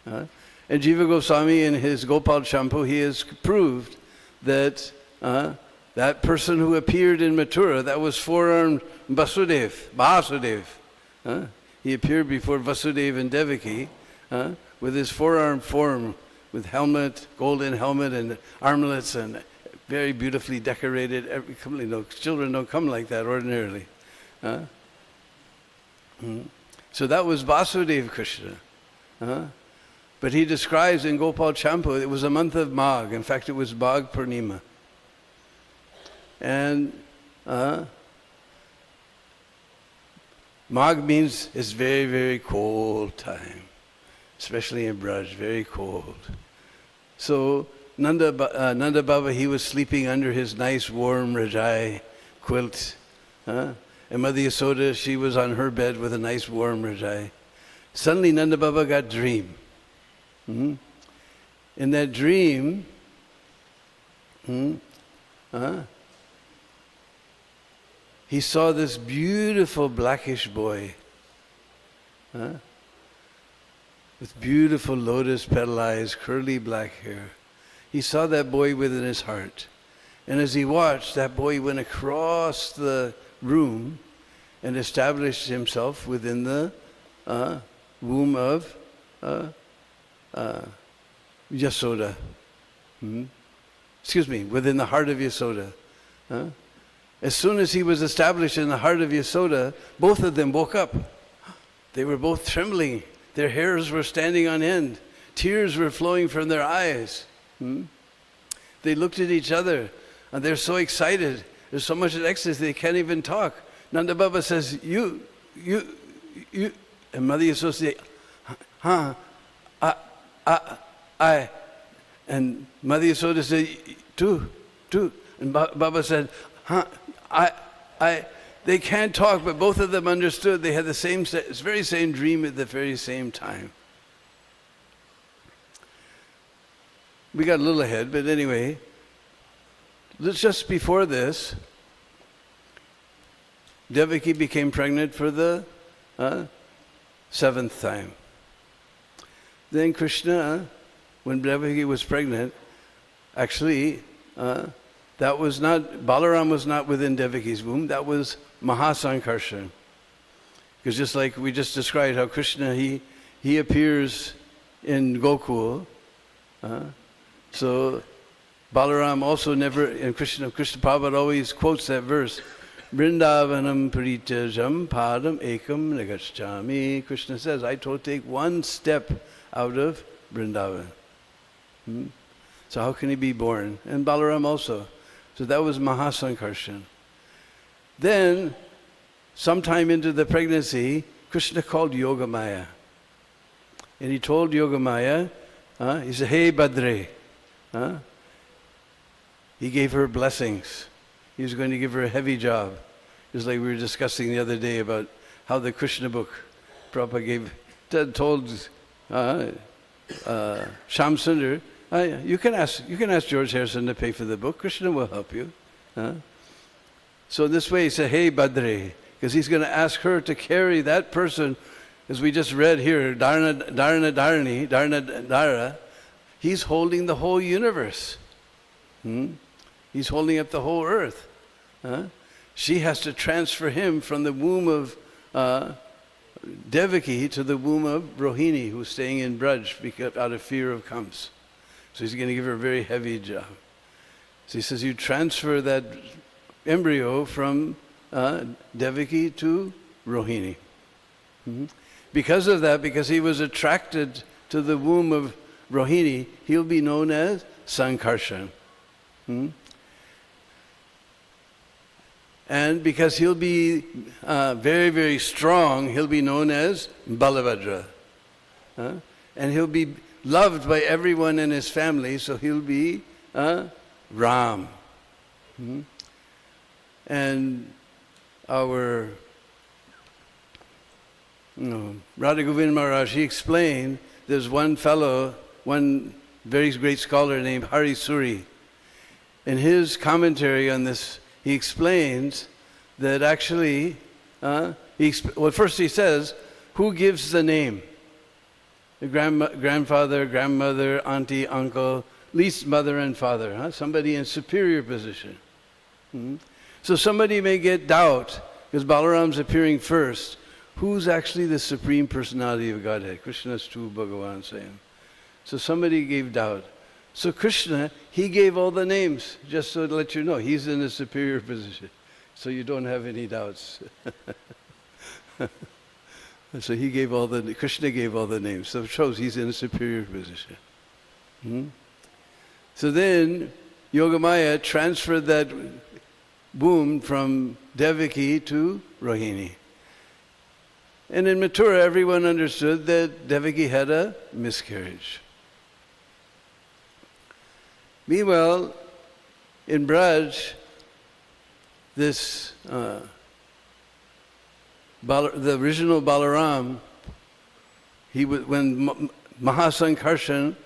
And Jiva Goswami in his Gopal Champu, he has proved that that person who appeared in Mathura, that was 4-armed Vasudev. He appeared before Vasudeva and Devaki with his 4-armed form, with helmet, golden helmet and armlets, and very beautifully decorated. Children don't come like that ordinarily. So that was Vasudeva Krishna. But he describes in Gopal Champu, it was a month of Magh. In fact, it was Magh Purnima. And Magh means it's very, very cold time, especially in Braj, very cold. So Nanda Baba, he was sleeping under his nice warm Rajai quilt. And Mother Yasoda, she was on her bed with a nice warm Rajai. Suddenly Nanda Baba got a dream. In that dream, he saw this beautiful blackish boy with beautiful lotus petal eyes, curly black hair. He saw that boy within his heart. And as he watched, that boy went across the room and established himself within the womb of Yasoda. Within the heart of Yasoda. As soon as he was established in the heart of Yasoda, both of them woke up. They were both trembling. Their hairs were standing on end. Tears were flowing from their eyes. They looked at each other, and they're so excited. There's so much ecstasy, they can't even talk. Nanda Baba says, you, and Mother Yasoda says, I. And Mother Yasoda said, tu. And Baba said, I. They can't talk, but both of them understood. They had the very same dream at the very same time. We got a little ahead, but anyway, just before this, Devaki became pregnant for the 7th time. Then Krishna, when Devaki was pregnant, actually, that was not, Balaram was not within Devaki's womb, that was Mahasankarshan. Because just like we just described how Krishna, he appears in Gokul, so Balaram also never, and Krishna Prabhupada always quotes that verse, Vrindavanam Pritijam Padam Ekam Nagachami. Krishna says, I take one step out of Vrindavan. So how can he be born? And Balaram also. So that was Mahasankarshan. Then, sometime into the pregnancy, Krishna called Yogamaya. And he told Yogamaya, he said, hey Badre. He gave her blessings. He was going to give her a heavy job. Just like we were discussing the other day about how the Krishna book, Prabhupada told Shyam Sundar, you can ask George Harrison to pay for the book. Krishna will help you. So this way he said, hey Badre, because he's going to ask her to carry that person, as we just read here, Dara, he's holding the whole universe. He's holding up the whole earth. She has to transfer him from the womb of Devaki to the womb of Rohini, who's staying in Braj out of fear of Kams. So he's going to give her a very heavy job. So he says, you transfer that embryo from Devaki to Rohini. Because of that, because he was attracted to the womb of Rohini, he'll be known as Sankarshan. And because he'll be very, very strong, he'll be known as Balabhadra. And he'll be loved by everyone in his family, so he'll be Ram. And our Radha Govind Maharaj, he explained, there's one fellow, one very great scholar named Hari Suri. In his commentary on this, he explains that actually, first he says, who gives the name? The grandfather, grandmother, auntie, uncle, least mother and father, somebody in superior position. So somebody may get doubt, because Balaram's appearing first, who's actually the Supreme Personality of Godhead? Krishna's tu Bhagavan saying. So somebody gave doubt. So Krishna, he gave all the names, just so to let you know, he's in a superior position. So you don't have any doubts. So Krishna gave all the names. So it shows he's in a superior position. So then Yogamaya transferred that womb from Devaki to Rohini. And in Mathura, everyone understood that Devaki had a miscarriage. Meanwhile, in Braj, this the original Balaram, when Mahasankarshan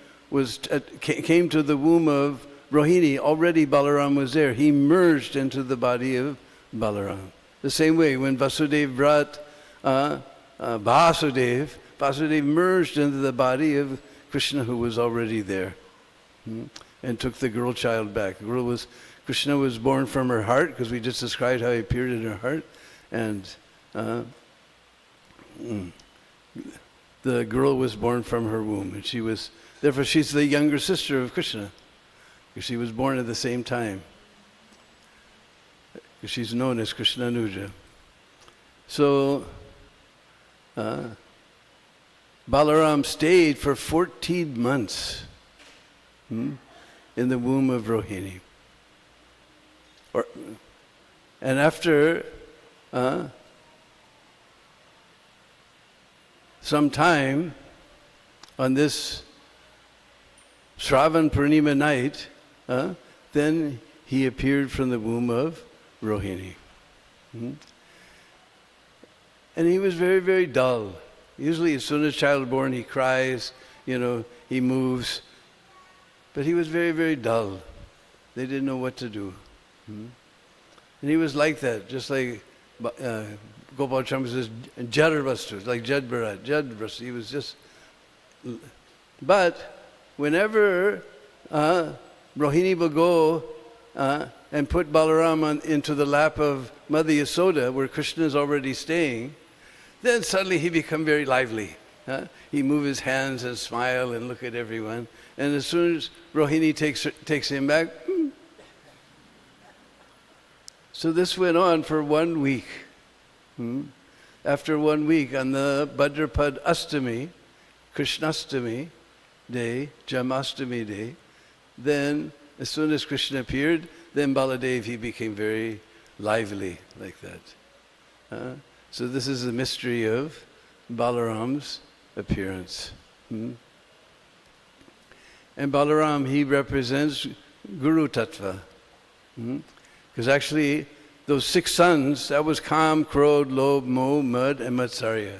came to the womb of Rohini, already Balaram was there. He merged into the body of Balaram. The same way, when Vasudev brought Vasudev merged into the body of Krishna, who was already there, and took the girl child back. Krishna was born from her heart, because we just described how he appeared in her heart, and the girl was born from her womb, and therefore she's the younger sister of Krishna, because she was born at the same time. She's known as Krishna Nuja. So Balaram stayed for 14 months in the womb of Rohini. And after some time, on this Shravan Purnima night, then he appeared from the womb of Rohini. And he was very, very dull. Usually as soon as child born, he cries, he moves. But he was very, very dull. They didn't know what to do. And he was like that, just like Gopal Chandra says, Jadavastu, like Jad Bharat. He was just... But whenever Rohini will go and put Balaram into the lap of Mother Yasoda, where Krishna is already staying, then suddenly he become very lively. He move his hands and smile and look at everyone. And as soon as Rohini takes him back, So this went on for 1 week. After 1 week, on the Bhadrapad Astami, Krishnastami day, Jamastami day, then as soon as Krishna appeared, then Baladev, he became very lively like that. So this is the mystery of Balaram's appearance. And Balaram, he represents Guru Tattva. Because actually, those 6 sons, that was Kam, Krodh, Lobh, Moh, Mad, and Matsarya,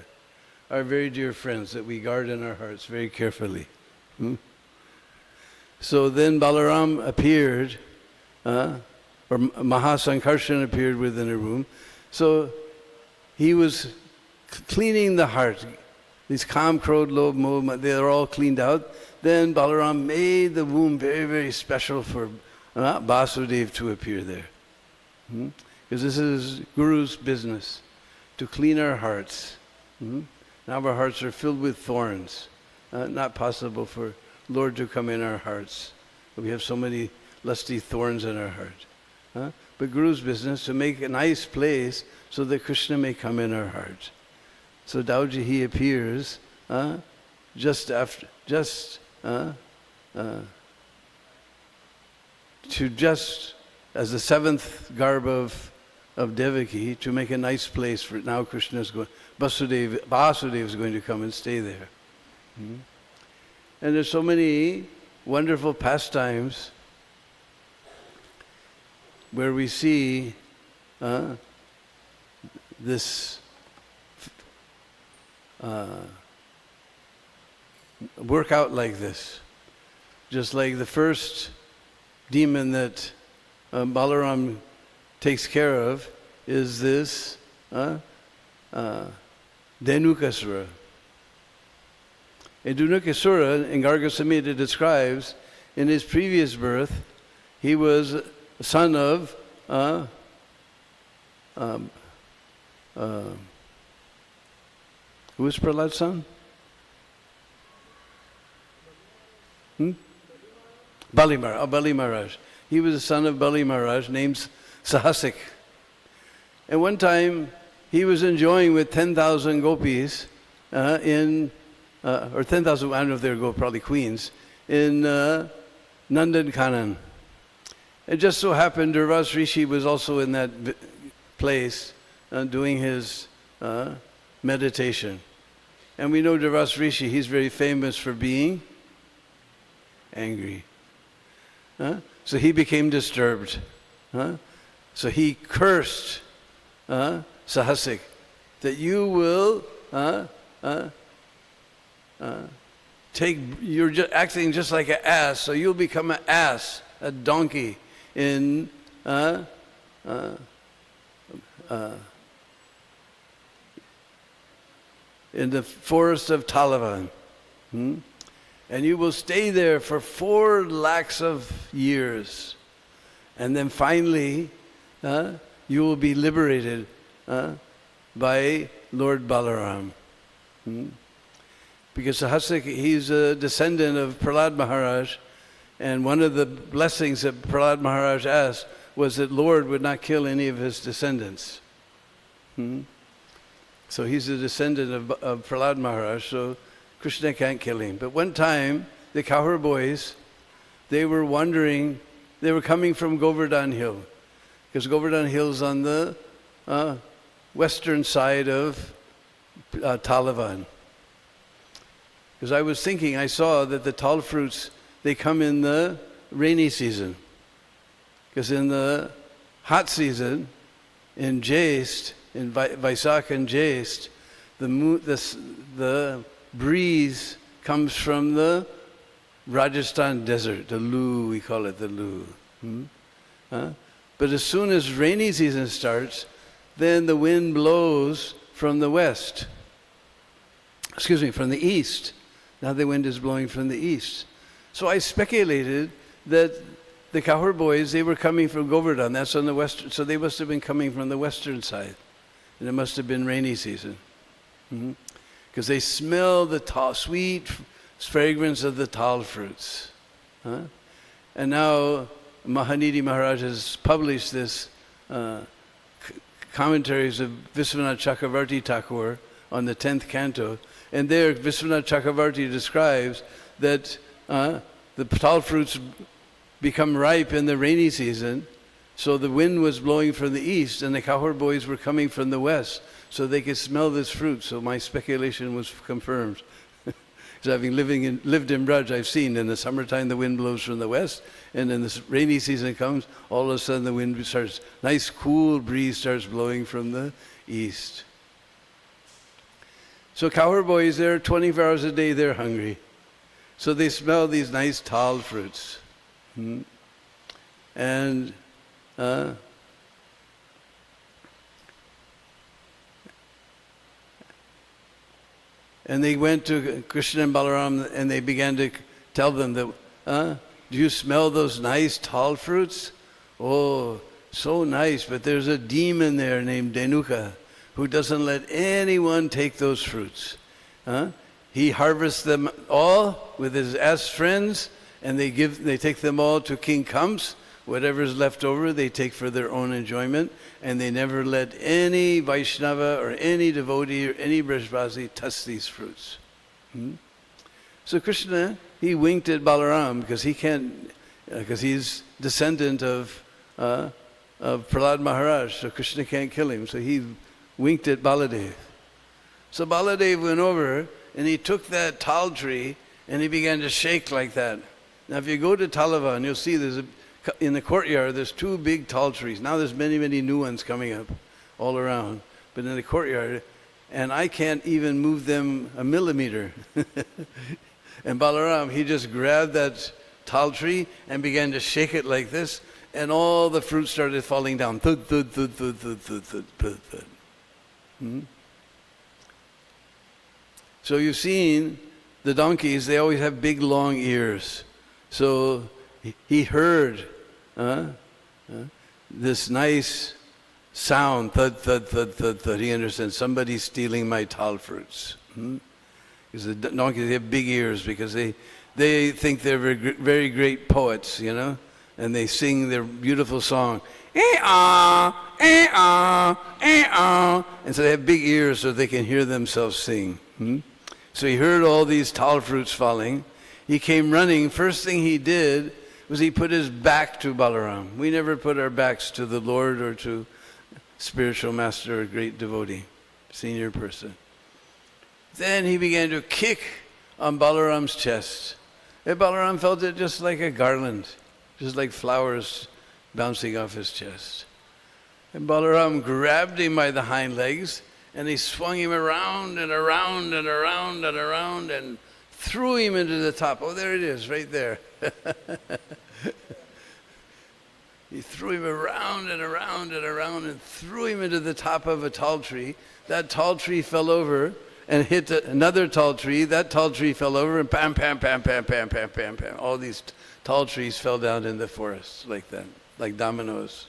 our very dear friends that we guard in our hearts very carefully. So then Balaram appeared, or Mahasankarshan appeared within a room. So he was cleaning the heart. These Kam, Krodh, Lobh, Moh, Mad, they are all cleaned out. Then Balaram made the womb very, very special for Vasudev to appear there. Because this is Guru's business, to clean our hearts. Now our hearts are filled with thorns. Not possible for Lord to come in our hearts. We have so many lusty thorns in our heart. But Guru's business, to make a nice place so that Krishna may come in our heart. So Dauji, he appears just as the 7th garb of Devaki, to make a nice place for now Krishna is going, Vasudev is going to come and stay there. And there's so many wonderful pastimes where we see this work out like this. Just like the first demon that Balaram takes care of is this Dhenukasura. And Dhenukasura, in Garga Samhita, describes in his previous birth, he was a son of who was Prahlad's son? Bali Maharaj. He was the son of Bali Maharaj named Sahasik. And one time he was enjoying with 10,000 gopis or 10,000, I don't know if they were probably queens, in Nandan Kanan. It just so happened Durvas Rishi was also in that place doing his meditation. And we know Durvas Rishi, he's very famous for being angry. So he became disturbed. So he cursed Sahasik that you will you're just acting just like an ass, so you'll become an ass, a donkey in the forest of Talavan. And you will stay there for 4 lakhs of years. And then finally, you will be liberated by Lord Balaram. Because he's a descendant of Prahlad Maharaj, and one of the blessings that Prahlad Maharaj asked was that Lord would not kill any of his descendants. So he's a descendant of Prahlad Maharaj, so Krishna can't kill him. But one time, the cowherd boys, they were wandering, they were coming from Govardhan Hill, because Govardhan Hill is on the western side of Talavan. Because I was thinking, I saw that the tal fruits, they come in the rainy season. Because in the hot season, in Jyesht, in Vaisakh and Jyesht, the breeze comes from the Rajasthan desert, the Lu, we call it the Lu. But as soon as rainy season starts, then the wind blows from the west. From the east. Now the wind is blowing from the east. So I speculated that the cowherd boys, they were coming from Govardhan. That's on the western, so they must have been coming from the western side. And it must have been rainy season. Because they smell the sweet fragrance of the tal fruits. And now Mahanidhi Maharaj has published this commentaries of Viswanath Chakravarti Thakur on the 10th canto. And there Viswanath Chakravarti describes that the tal fruits become ripe in the rainy season. So the wind was blowing from the east and the cowherd boys were coming from the west. So they could smell this fruit. So my speculation was confirmed. Because having lived in Braj, I've seen in the summertime the wind blows from the west, and then the rainy season comes, all of a sudden the wind starts, nice cool breeze starts blowing from the east. So cowherd boys, they're 24 hours a day, they're hungry. So they smell these nice tal fruits. And they went to Krishna and Balaram and they began to tell them that, do you smell those nice tal fruits? Oh, so nice, but there's a demon there named Denuka who doesn't let anyone take those fruits. He harvests them all with his ass friends, and they take them all to King Kamsa. Whatever's left over, they take for their own enjoyment, and they never let any Vaishnava or any devotee or any Brajbasi touch these fruits. So Krishna, he winked at Balaram because he can't, because he's descendant of Prahlad Maharaj, so Krishna can't kill him. So he winked at Baladev. So Baladev went over and he took that tal tree and he began to shake like that. Now if you go to Talavan, you'll see in the courtyard, there's two big tal trees. Now there's many, many new ones coming up all around. But in the courtyard, and I can't even move them a millimeter. And Balaram, he just grabbed that tal tree and began to shake it like this, and all the fruit started falling down. Thud, thud, thud, thud, thud, thud, thud, thud, thud. So you've seen the donkeys, they always have big, long ears. So he heard this nice sound, thud, thud, thud, thud, thud. He understands somebody's stealing my tal fruits. Because the donkeys, they have big ears because they think they're very, very great poets, you know, and they sing their beautiful song. And so they have big ears so they can hear themselves sing. So he heard all these tal fruits falling. He came running. First thing he did was he put his back to Balaram. We never put our backs to the Lord or to spiritual master or great devotee, senior person. Then he began to kick on Balaram's chest. And Balaram felt it just like a garland, just like flowers bouncing off his chest. And Balaram grabbed him by the hind legs and he swung him around and around and around and around and threw him into the top. Oh, there it is, right there. He threw him around and around and around and threw him into the top of a tall tree. That tall tree fell over and hit another tall tree. That tall tree fell over and pam, pam, pam, pam, pam, pam, pam, pam. All these tall trees fell down in the forest like that, like dominoes.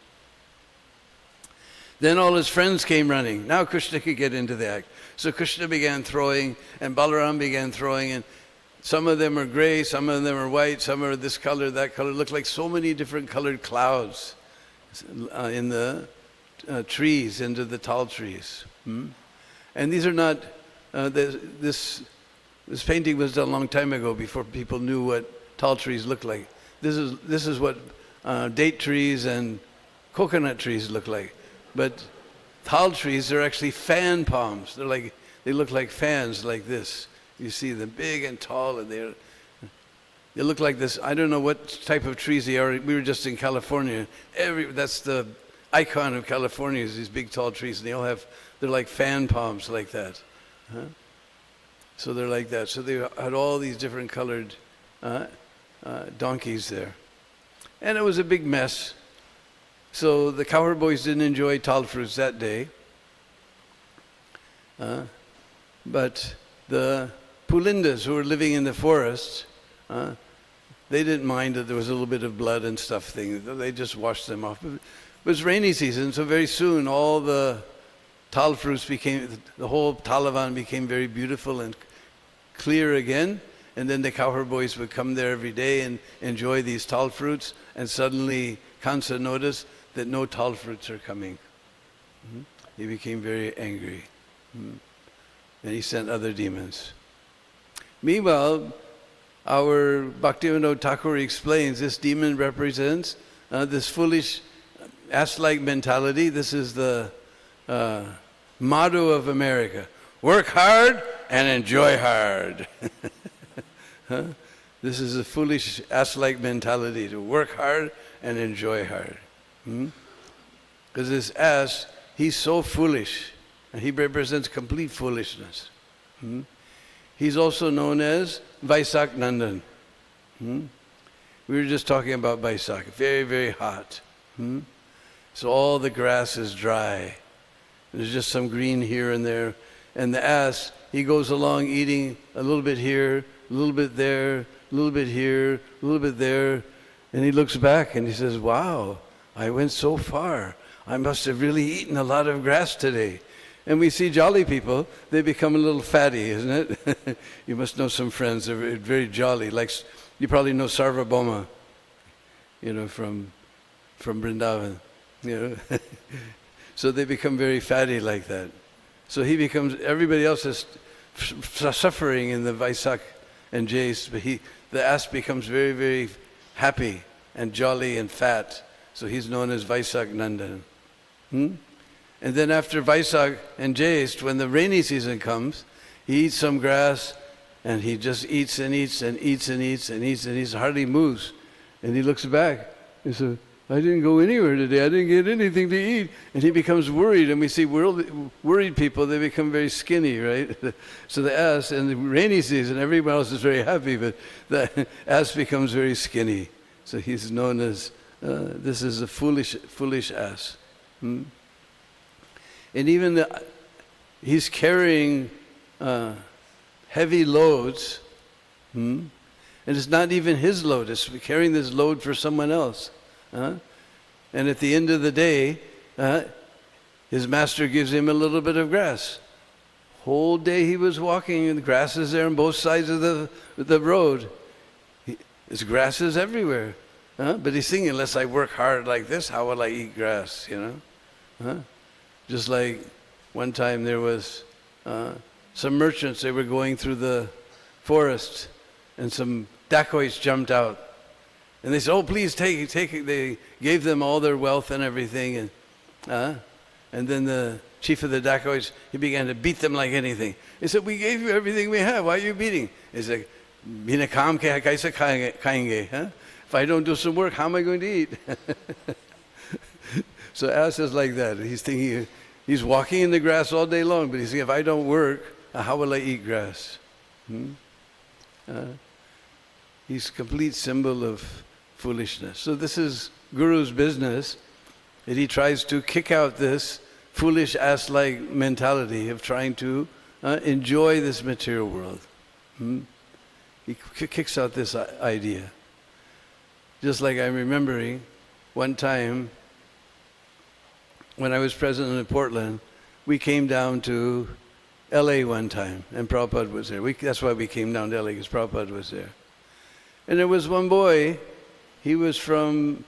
Then all his friends came running. Now Krishna could get into the act. So Krishna began throwing, and Balaram began throwing, and some of them are gray, some of them are white, some are this color, that color. Look like so many different colored clouds in the trees, into the tall trees. And these are not, this painting was done a long time ago before people knew what tall trees look like. This is what date trees and coconut trees look like. But tall trees are actually fan palms. They look like fans like this. You see them big and tall, and they look like this. I don't know what type of trees they are. We were just in California. That's the icon of California, is these big tall trees, and they're like fan palms like that. So they're like that. So they had all these different colored donkeys there. And it was a big mess. So the cowherd boys didn't enjoy tall fruits that day. But the Pulindas who were living in the forest, they didn't mind that there was a little bit of blood and stuff thing. They just washed them off. It was rainy season, so very soon all the tal fruits the whole Talavan became very beautiful and clear again. And then the cowherd boys would come there every day and enjoy these tal fruits. And suddenly Kansa noticed that no tal fruits are coming. He became very angry. And he sent other demons. Meanwhile, our Bhaktivinoda Thakur explains this demon represents this foolish ass-like mentality. This is the motto of America. Work hard and enjoy hard. This is a foolish ass-like mentality, to work hard and enjoy hard. Because this ass, he's so foolish, and he represents complete foolishness. He's also known as Vaisak Nandan. We were just talking about Vaisak, very, very hot. So all the grass is dry. There's just some green here and there. And the ass, he goes along eating a little bit here, a little bit there, a little bit here, a little bit there. And he looks back and he says, wow, I went so far. I must have really eaten a lot of grass today. And we see jolly people, they become a little fatty, isn't it? You must know some friends, they're very jolly. Like, you probably know Sarvabhauma, from Vrindavan, So they become very fatty like that. So everybody else is suffering in the Vaisak and Jace, but the ass becomes very, very happy and jolly and fat. So he's known as Vaisak Nandan. And then after Vaisak and Jaist, when the rainy season comes, he eats some grass, and he just eats and eats and eats and eats and eats and eats, hardly moves. And he looks back and says, I didn't go anywhere today, I didn't get anything to eat. And he becomes worried, and we see worried people, they become very skinny, right? So the ass, in the rainy season, everyone else is very happy, but the ass becomes very skinny. So he's known as, this is a foolish ass. And even he's carrying heavy loads, and it's not even his load, it's carrying this load for someone else. And at the end of the day, his master gives him a little bit of grass. Whole day he was walking, and the grass is there on both sides of the road. There's grasses everywhere. But he's thinking, unless I work hard like this, how will I eat grass, Just like one time there was some merchants, they were going through the forest, and some dacoits jumped out. And they said, oh, please take it. They gave them all their wealth and everything. And then the chief of the dacoits, he began to beat them like anything. He said, we gave you everything we have. Why are you beating? He said, Bina kaam kaise khayenge? If I don't do some work, how am I going to eat? So ass is like that. He's thinking, he's walking in the grass all day long, but he's thinking, if I don't work, how will I eat grass? He's a complete symbol of foolishness. So this is Guru's business, that he tries to kick out this foolish ass-like mentality of trying to enjoy this material world. He kicks out this idea. Just like I'm remembering one time, when I was president of Portland, we came down to LA one time, and Prabhupada was there. That's why we came down to LA, because Prabhupada was there. And there was one boy, he was from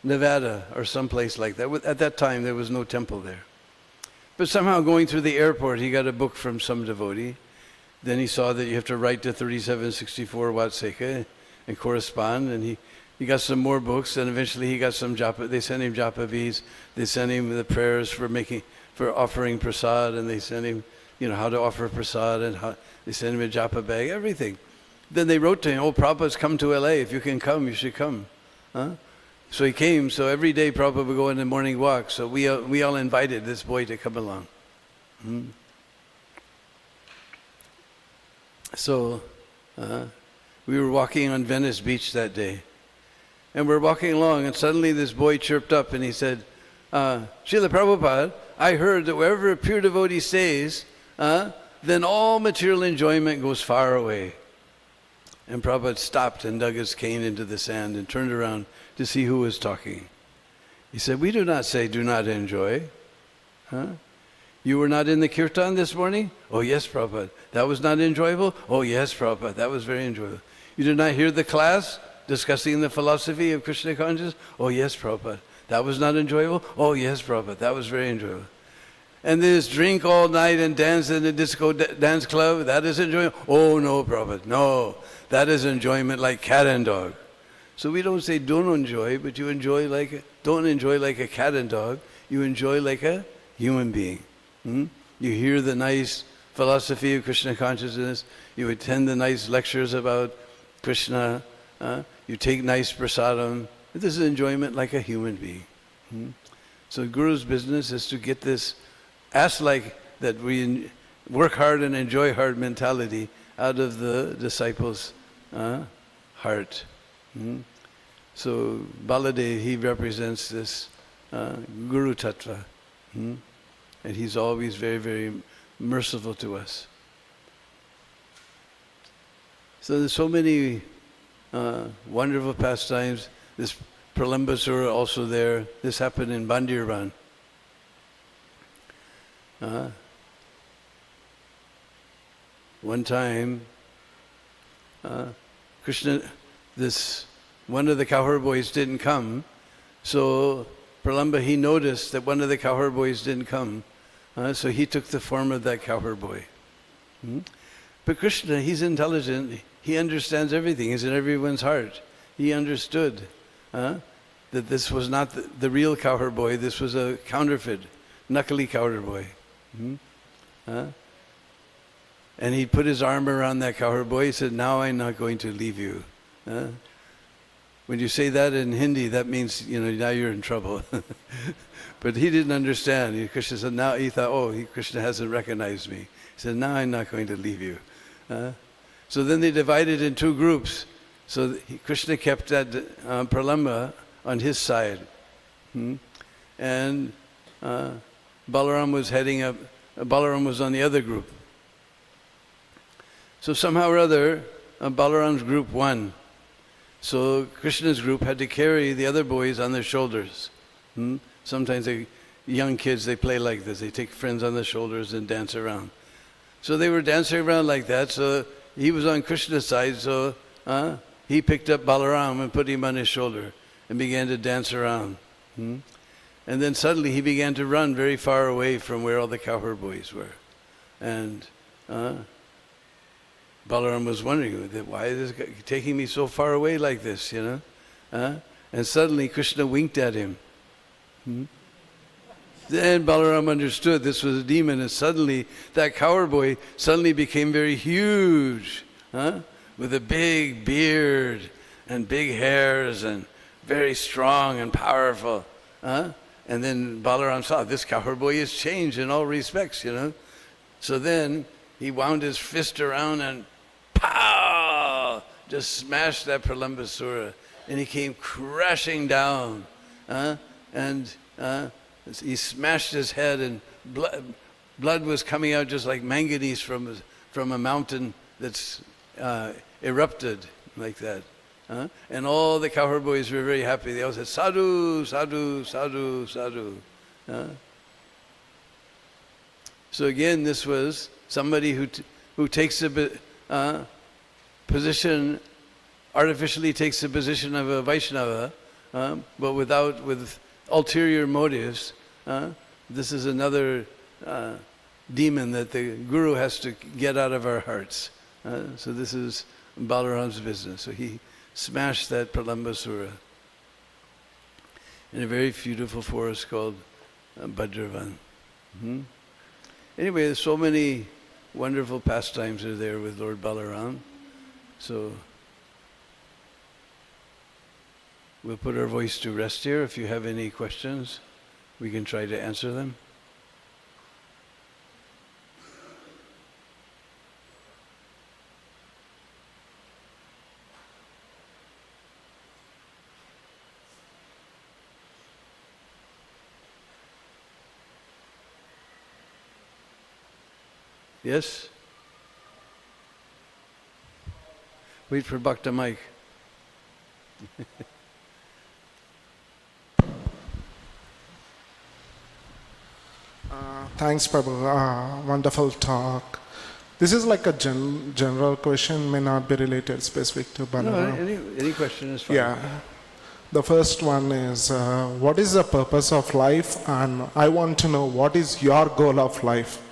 Nevada or someplace like that. At that time, there was no temple there. But somehow going through the airport, he got a book from some devotee. Then he saw that you have to write to 3764 Watseka and correspond, and he got some more books, and eventually he got some japa. They sent him japa beads. They sent him the prayers for offering prasad, and they sent him, how to offer prasad, and they sent him a japa bag, everything. Then they wrote to him, "Oh, Prabhupada's come to LA. If you can come, you should come." So he came. So every day Prabhupada would go on the morning walk. So we all invited this boy to come along. So we were walking on Venice Beach that day. And we're walking along, and suddenly this boy chirped up, and he said, "Srila Prabhupada, I heard that wherever a pure devotee stays, then all material enjoyment goes far away." And Prabhupada stopped and dug his cane into the sand and turned around to see who was talking. He said, "We do not say do not enjoy. You were not in the kirtan this morning? Oh yes, Prabhupada. That was not enjoyable? Oh yes, Prabhupada. That was very enjoyable. You did not hear the class discussing the philosophy of Krishna consciousness? Oh yes, Prabhupada. That was not enjoyable? Oh yes, Prabhupada. That was very enjoyable. And this drink all night and dance in the disco dance club, that is enjoyment? Oh no, Prabhupada. No. That is enjoyment like cat and dog." So we don't say don't enjoy, but don't enjoy like a cat and dog. You enjoy like a human being. You hear the nice philosophy of Krishna consciousness. You attend the nice lectures about Krishna. You take nice prasadam. This is enjoyment like a human being. So Guru's business is to get this ask-like, that we work hard and enjoy hard mentality out of the disciples' heart. So Baladev, he represents this Guru Tattva. And he's always very, very merciful to us. So there's so many wonderful pastimes. This Pralambasura also there. This happened in Bandirban. One time, Krishna, one of the cowherd boys didn't come, so Pralamba, he noticed that one of the cowherd boys didn't come, so he took the form of that cowherd boy. But Krishna, he's intelligent, he understands everything, he's in everyone's heart. He understood that this was not the real cowherd boy, this was a counterfeit, nakali cowherd boy. And he put his arm around that cowherd boy. He said, "Now I'm not going to leave you." When you say that in Hindi, that means, now you're in trouble. But he didn't understand. Krishna said, now he thought, Krishna hasn't recognized me. He said, "Now I'm not going to leave you." So then they divided in two groups. So Krishna kept that Pralamba on his side. And Balaram was heading up, Balaram was on the other group. So somehow or other, Balaram's group won. So Krishna's group had to carry the other boys on their shoulders. Sometimes young kids, they play like this. They take friends on their shoulders and dance around. So they were dancing around like that. So he was on Krishna's side. So he picked up Balaram and put him on his shoulder and began to dance around. And then suddenly he began to run very far away from where all the cowherd boys were. And Balaram was wondering, why is this guy taking me so far away like this, And suddenly Krishna winked at him. Then Balaram understood this was a demon, and suddenly that cowherd boy suddenly became very huge, with a big beard and big hairs and very strong and powerful. And then Balaram saw this cowherd boy has changed in all respects, So then he wound his fist around and pow! Just smashed that Pralambasura, and he came crashing down. And he smashed his head, and blood was coming out just like manganese from a mountain that's erupted like that. And all the cowherd boys were very happy. They all said, sadhu, sadhu, sadhu, sadhu. So again, this was somebody who takes a position, artificially takes the position of a Vaishnava, but with ulterior motives. This is another demon that the Guru has to get out of our hearts. So this is Balaram's business. So he smashed that Pralambasura in a very beautiful forest called Bhadravan. Anyway, there's so many wonderful pastimes are there with Lord Balaram. So we'll put our voice to rest here. If you have any questions, we can try to answer them. Yes? Wait for Bhakta Mike. Thanks, Prabhu. Wonderful talk. This is like a general question, may not be related specific to Balaram. No, any question is fine. Yeah. The first one is, what is the purpose of life? And I want to know, what is your goal of life?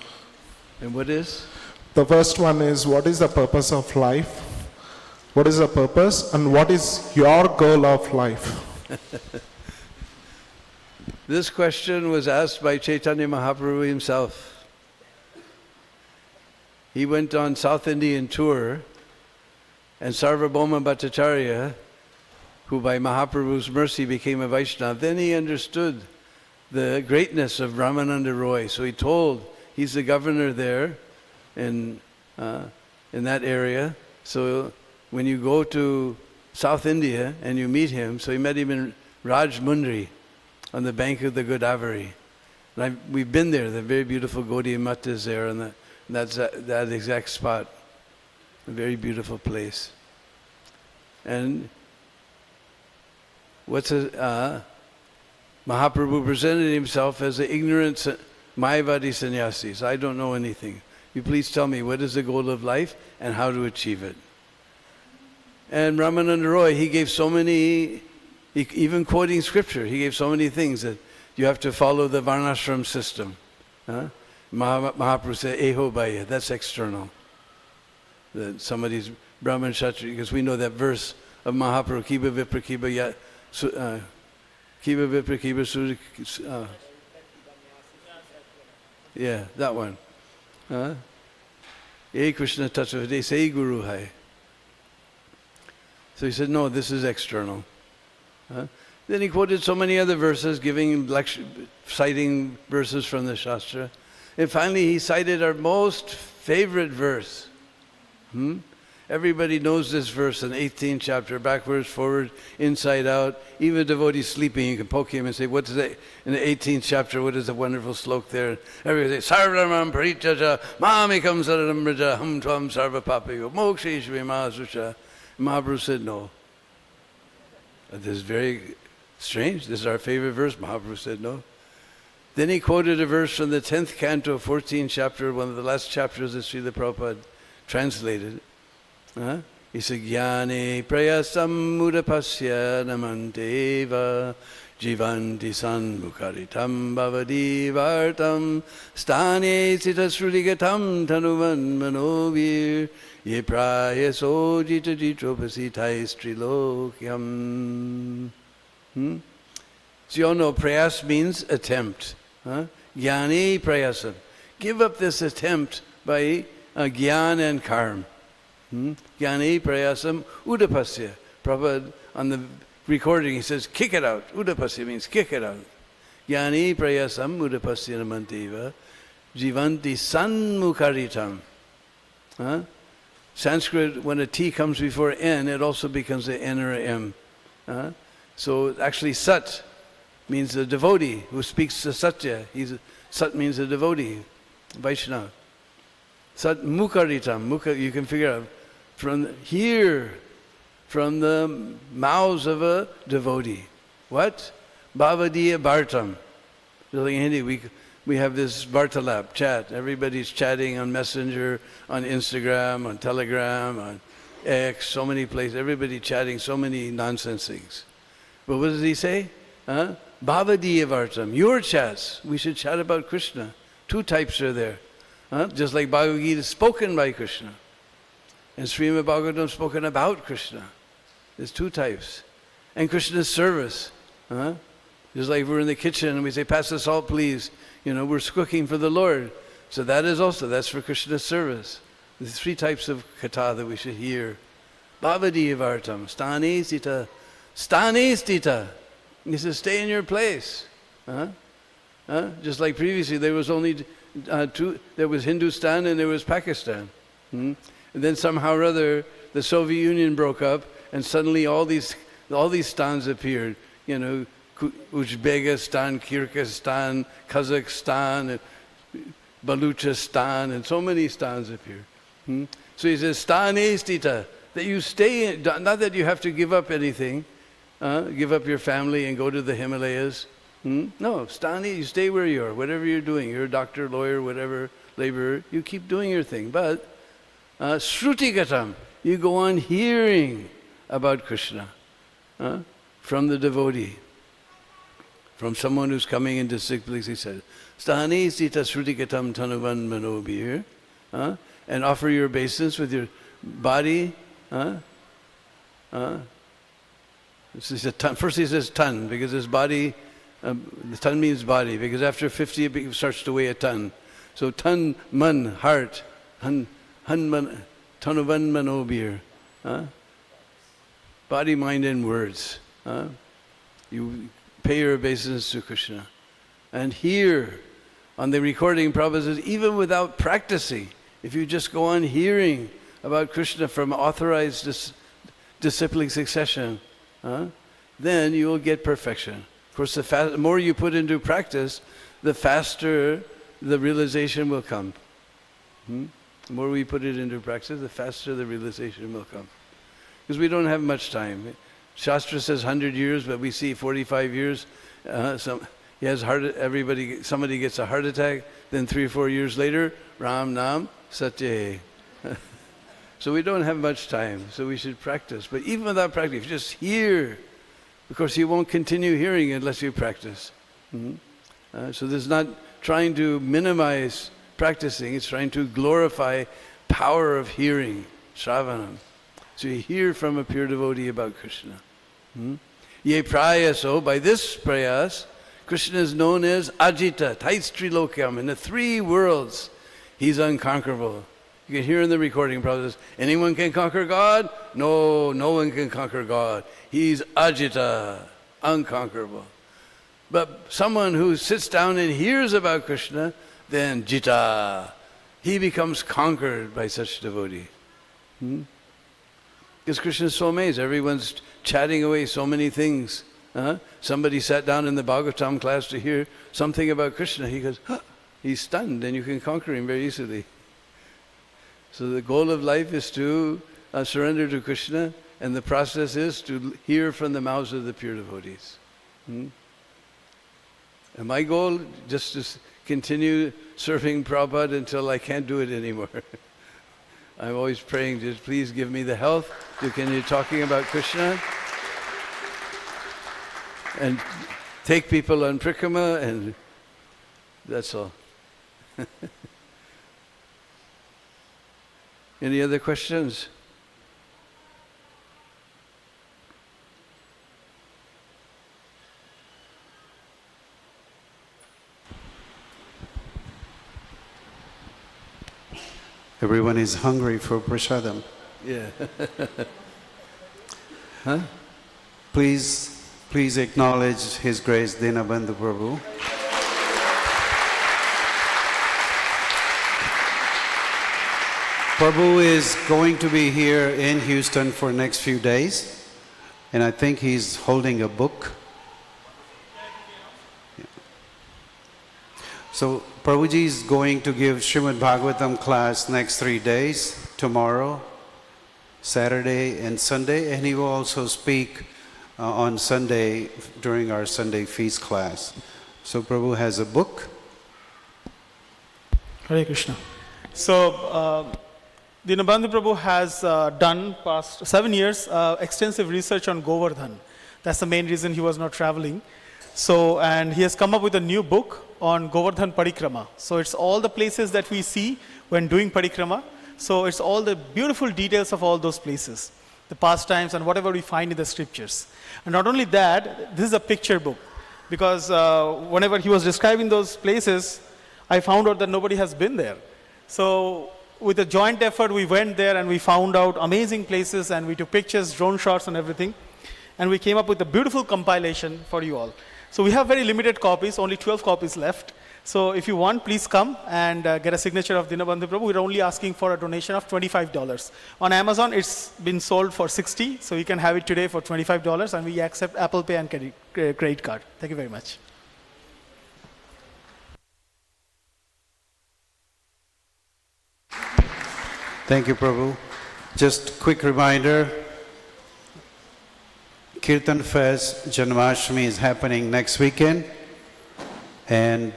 And what is? The first one is, what is the purpose of life? What is the purpose? And what is your goal of life? This question was asked by Chaitanya Mahaprabhu himself. He went on South Indian tour, and Sarvabhauma Bhattacharya, who by Mahaprabhu's mercy became a Vaishnava, then he understood the greatness of Ramananda Roy. So he told, he's the governor there in that area. So when you go to South India and you meet him, so he met him in Rajmundri on the bank of the Godavari. And we've been there, the very beautiful Gaudiya Math is there, and that's that exact spot. A very beautiful place. And Mahaprabhu presented himself as an ignorant Mayavadi sannyasi. So I don't know anything. You please tell me, what is the goal of life and how to achieve it? And Ramananda Roy, he gave so many, even quoting scripture, he gave so many things that you have to follow the Varnashram system. Mahaprabhu said, Eho Bhaya, that's external. That somebody's Brahman Kshatriya, because we know that verse of Mahaprabhu, Kiba Vipra Kiba Kiba Vipra Kiba Suri. Yeah, that one. Ye Krishna Tattva Say Guru Hai. So he said, no, this is external. Then he quoted so many other verses, citing verses from the Shastra. And finally he cited our most favorite verse. Everybody knows this verse in the 18th chapter, backwards, forward, inside out. Even a devotee sleeping, you can poke him and say, what is it? In the 18th chapter, what is the wonderful slok there? Everybody say, Sarvamam Parichaja, Mamikam Saranam Raja, Hum Tvam Sarva Papayo, Moksha Ishvi Mahasucha. Mahaprabhu said, no. This is very strange. This is our favorite verse. Mahaprabhu said, no. Then he quoted a verse from the 10th canto, 14th chapter, one of the last chapters that Srila Prabhupada translated. He said, Jnane prayasam mudapasya namanteva jivanti sanmukaritam bhavadi vartam stane sitasruligatam tanuman manovir ye prayaso jita jitropasitais trilokyam. So you all know prayas means attempt. Jnane prayasam. Give up this attempt by jnana and karma. Jnane prayasam udapasya. Prabhupada on the recording he says, kick it out. Udapasya means kick it out. Jnane prayasam udapasya namantiva jivanti sanmukaritam. Sanskrit, when a T comes before N, it also becomes an N or an M. So actually Sat means a devotee who speaks to Satya. Sat means a devotee, Vaishnava. Sat mukaritam, you can figure out from here, from the mouths of a devotee. What? Bhavadiya Bhartam. So in Hindi, we have this Vartalap, chat. Everybody's chatting on Messenger, on Instagram, on Telegram, on X, so many places. Everybody chatting so many nonsense things. But what does he say? Bhavadiya Vartam. Your chats. We should chat about Krishna. Two types are there. Just like Bhagavad Gita is spoken by Krishna. And Srimad Bhagavatam spoken about Krishna. There's two types. And Krishna's service. Just like we're in the kitchen and we say, pass the salt please. We're cooking for the Lord. So that's for Krishna's service. There's three types of katha that we should hear. Bhavadiya Vartam. Stane stita. Stane stita. He says, stay in your place. Just like previously, there was only two. There was Hindustan and there was Pakistan. And then somehow or other, the Soviet Union broke up, and suddenly all these stans appeared. Uzbekistan, Kyrgyzstan, Kazakhstan, Baluchistan, and so many stans appeared. So he says, stane stita, that you stay in, not that you have to give up anything, give up your family and go to the Himalayas. No, stani, you stay where you are, whatever you're doing. You're a doctor, lawyer, whatever, laborer, you keep doing your thing. But srutigatam, you go on hearing about Krishna from the devotee, from someone who's coming into sick place. He said, stani sita srutigatam tanuvan manobir, and offer your obeisance with your body. First he says ton, because his body, the ton means body, because after 50 it starts to weigh a ton. So tan, man, heart, han man, tanuvan manobir. Body, mind, and words. You pay your obeisance to Krishna. And here, on the recording, Prabhupada says, even without practicing, if you just go on hearing about Krishna from authorized disciplic succession, then you will get perfection. Of course, the more you put into practice, the faster the realization will come. The more we put it into practice, the faster the realization will come. Because we don't have much time. Shastra says 100 years, but we see 45 years. Somebody gets a heart attack, then 3 or 4 years later, Ram Nam Satya. So we don't have much time, so we should practice. But even without practice, just hear, because you won't continue hearing unless you practice. So this is not trying to minimize practicing, it's trying to glorify power of hearing, Shravanam. So you hear from a pure devotee about Krishna. Ye prayaso, by this prayas, Krishna is known as Ajita, Taistrilokam, in the 3 worlds, he's unconquerable. You can hear in the recording, brothers, anyone can conquer God? No, no one can conquer God. He's Ajita, unconquerable. But someone who sits down and hears about Krishna, then Jita, he becomes conquered by such devotee. Because Krishna is so amazed. Everyone's chatting away so many things. Somebody sat down in the Bhagavatam class to hear something about Krishna. He goes, he's stunned, and you can conquer him very easily. So the goal of life is to surrender to Krishna, and the process is to hear from the mouths of the pure devotees. And my goal, just to continue serving Prabhupada until I can't do it anymore. I'm always praying, just please give me the health to continue talking about Krishna and take people on Prikrama, and that's all. Any other questions? Everyone is hungry for prasadam. Yeah. Please acknowledge His Grace Dinabandhu Prabhu. Prabhu is going to be here in Houston for next few days, and I think he's holding a book. Yeah. So Prabhuji is going to give Srimad Bhagavatam class next 3 days, tomorrow, Saturday and Sunday, and he will also speak on Sunday during our Sunday feast class. So Prabhu has a book. Hare Krishna. So, Dinabandhu Prabhu has done past 7 years extensive research on Govardhan. That's the main reason he was not traveling. So, and he has come up with a new book on Govardhan Parikrama. So, it's all the places that we see when doing Parikrama. So, it's all the beautiful details of all those places, the pastimes and whatever we find in the scriptures. And not only that, this is a picture book. Because whenever he was describing those places, I found out that nobody has been there. So, with a joint effort, we went there and we found out amazing places and we took pictures, drone shots and everything. And we came up with a beautiful compilation for you all. So we have very limited copies, only 12 copies left. So if you want, please come and get a signature of Dinabandhu Prabhu. We're only asking for a donation of $25. On Amazon, it's been sold for $60, so you can have it today for $25, and we accept Apple Pay and credit card. Thank you very much. Thank you, Prabhu. Just quick reminder, Kirtan Fest Janmashtami is happening next weekend, and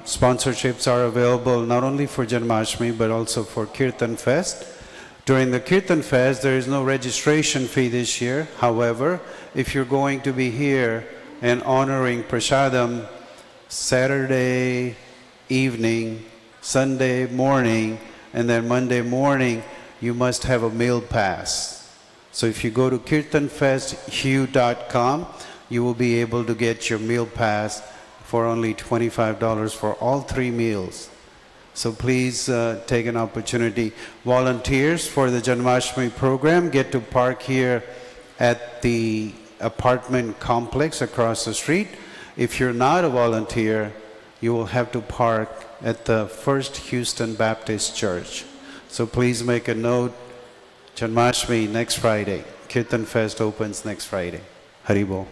sponsorships are available not only for Janmashtami but also for Kirtan Fest. During the Kirtan Fest, there is no registration fee this year. However, if you're going to be here and honoring Prasadam Saturday evening, Sunday morning, and then Monday morning, you must have a meal pass. So if you go to kirtanfesthue.com, you will be able to get your meal pass for only $25 for all 3 meals. So please take an opportunity. Volunteers for the Janmashtami program get to park here at the apartment complex across the street. If you're not a volunteer, you will have to park at the First Houston Baptist Church. So please make a note. Janmashtami next Friday. Kirtan Fest opens next Friday. Haribol.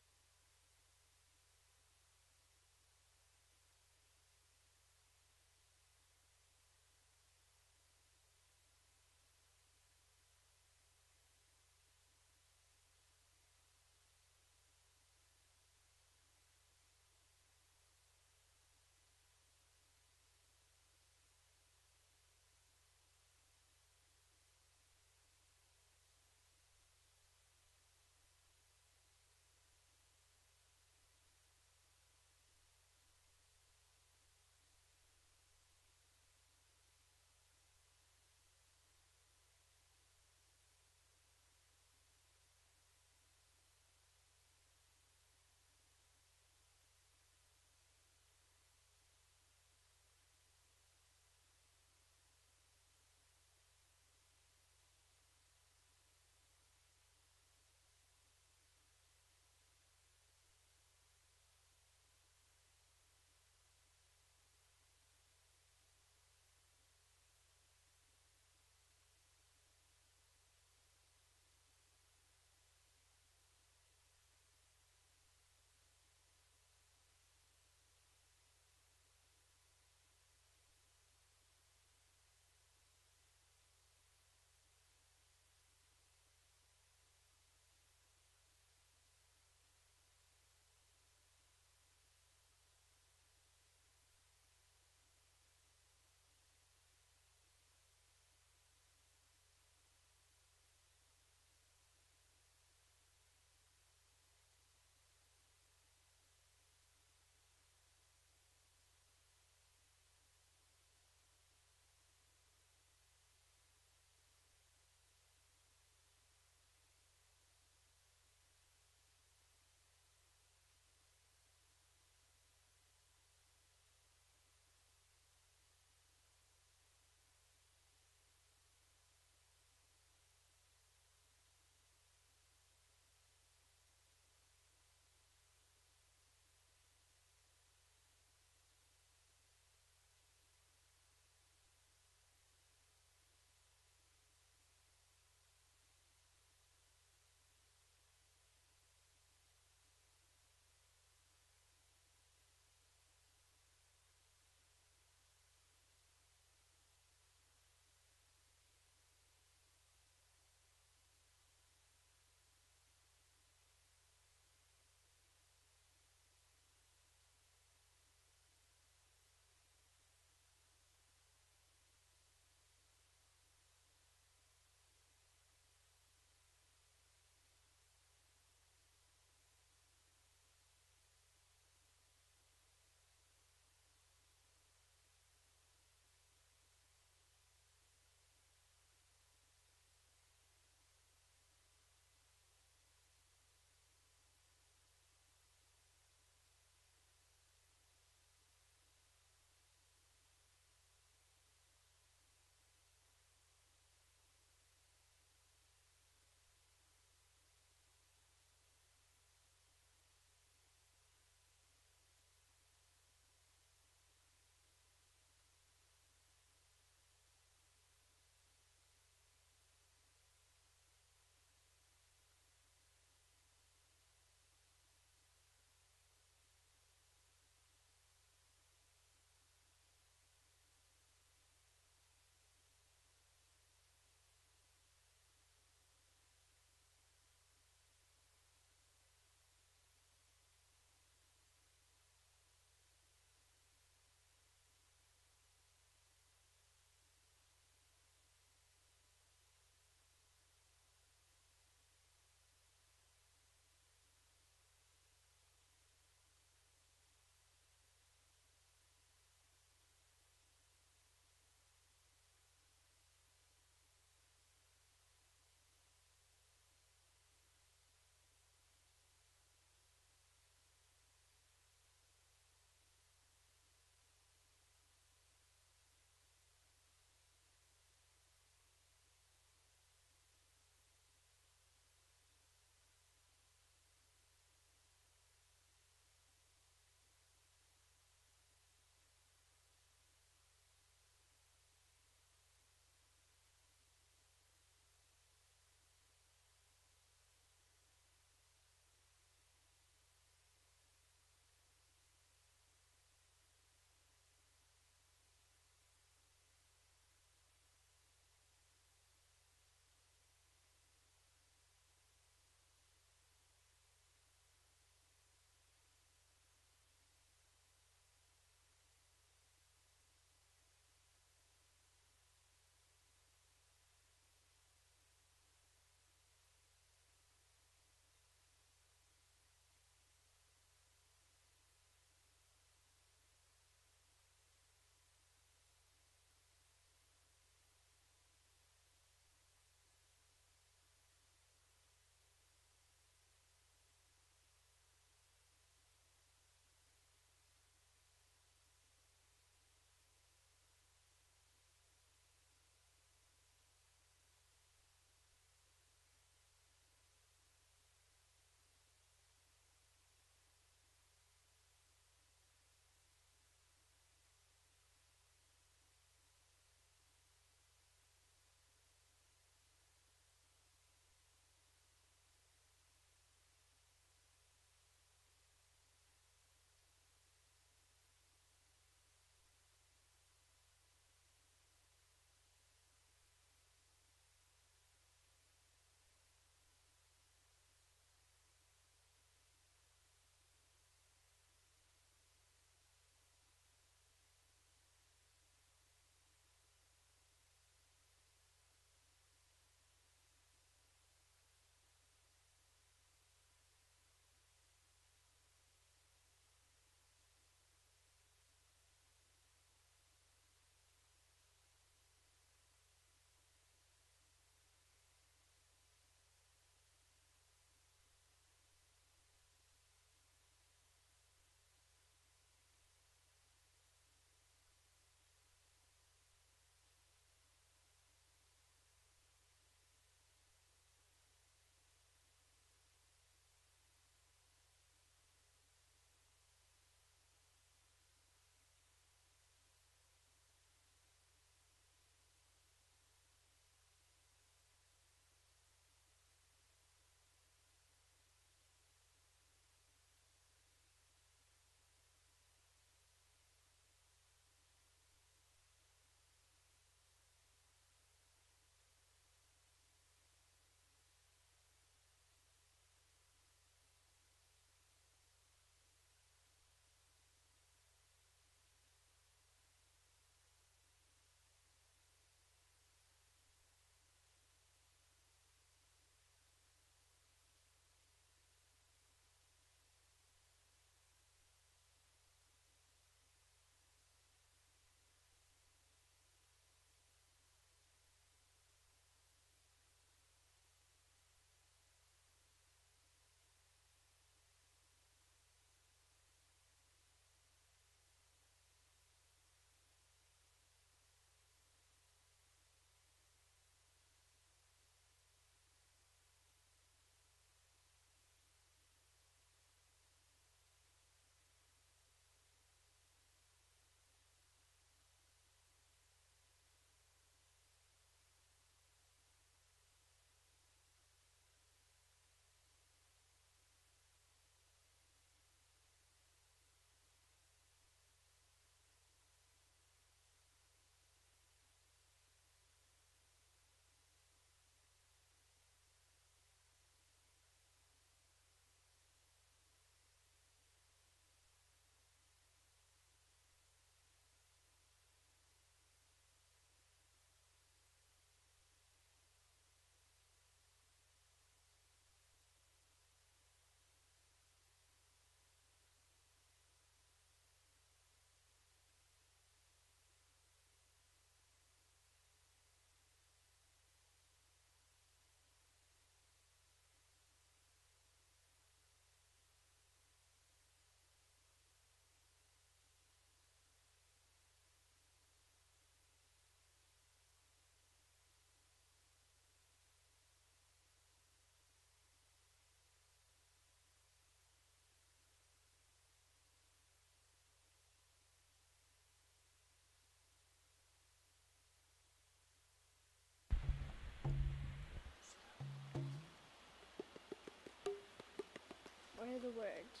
What are the words?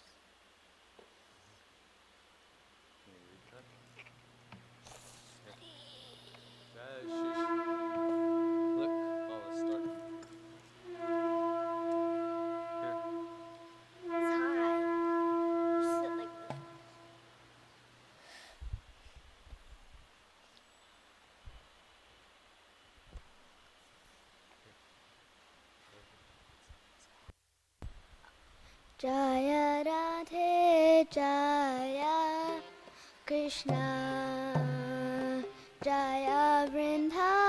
Look, oh, let's start. Here. It's high. Sit like this. Jaya Radhe Jaya Krishna Jaya Vrindavan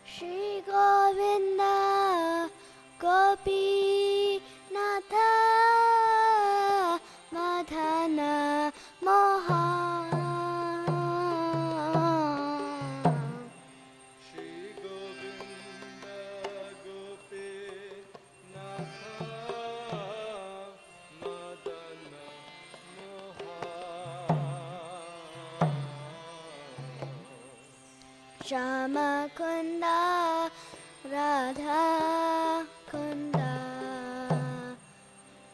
Shri Govinda Gopi Natha Madhana Mohan Shama Kunda Radha Kunda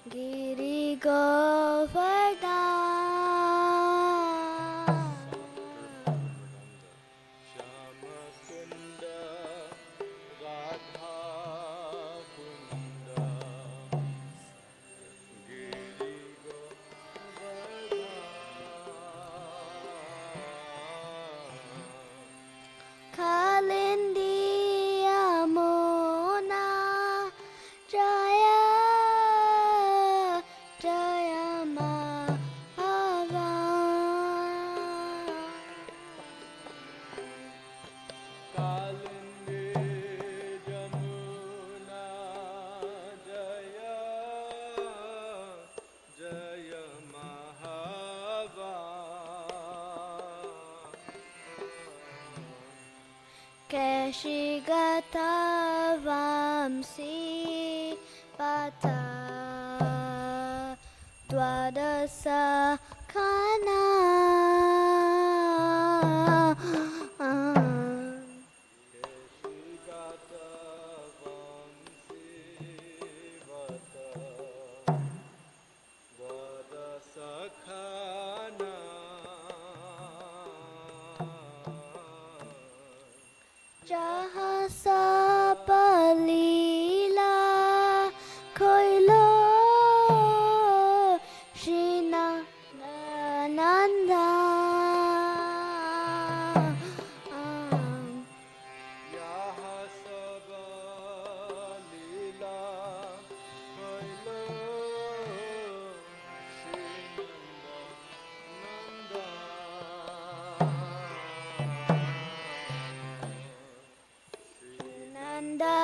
Giri Govardhan Kalindi Yamuna Jaya Jaya Mahava Keshigata Vamsi Pata Dwadasa Kana Jahasa Palila Koilo Shina Nanda Nanda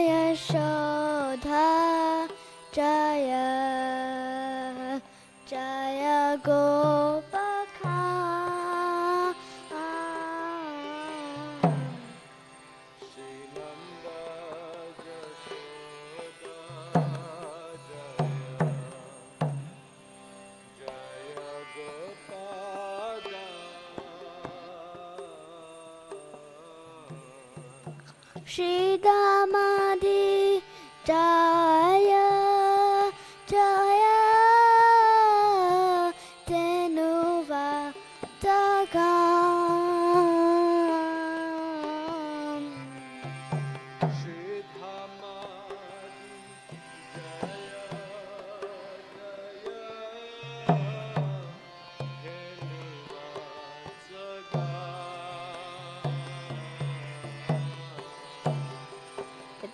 Yashodha Jaya Jaya Gopaka Shri Damadi Jaya Jaya Tenuva Tagam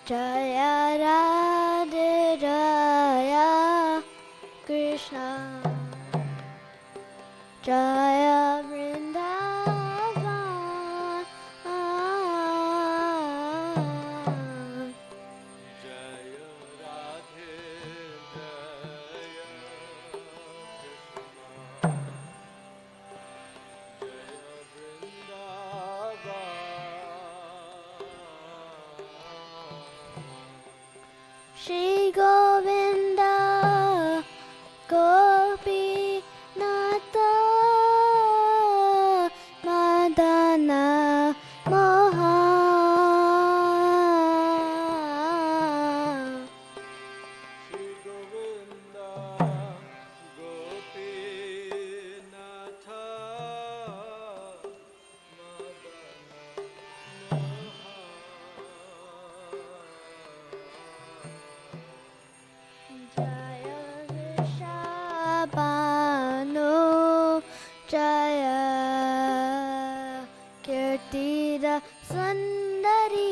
Jaya Radhe Jaya Krishna Jaya Vrindavan Shri Govinda Gopi Nata Madana Moha Jaya Vrishabhanu Jaya Kirtira Sundari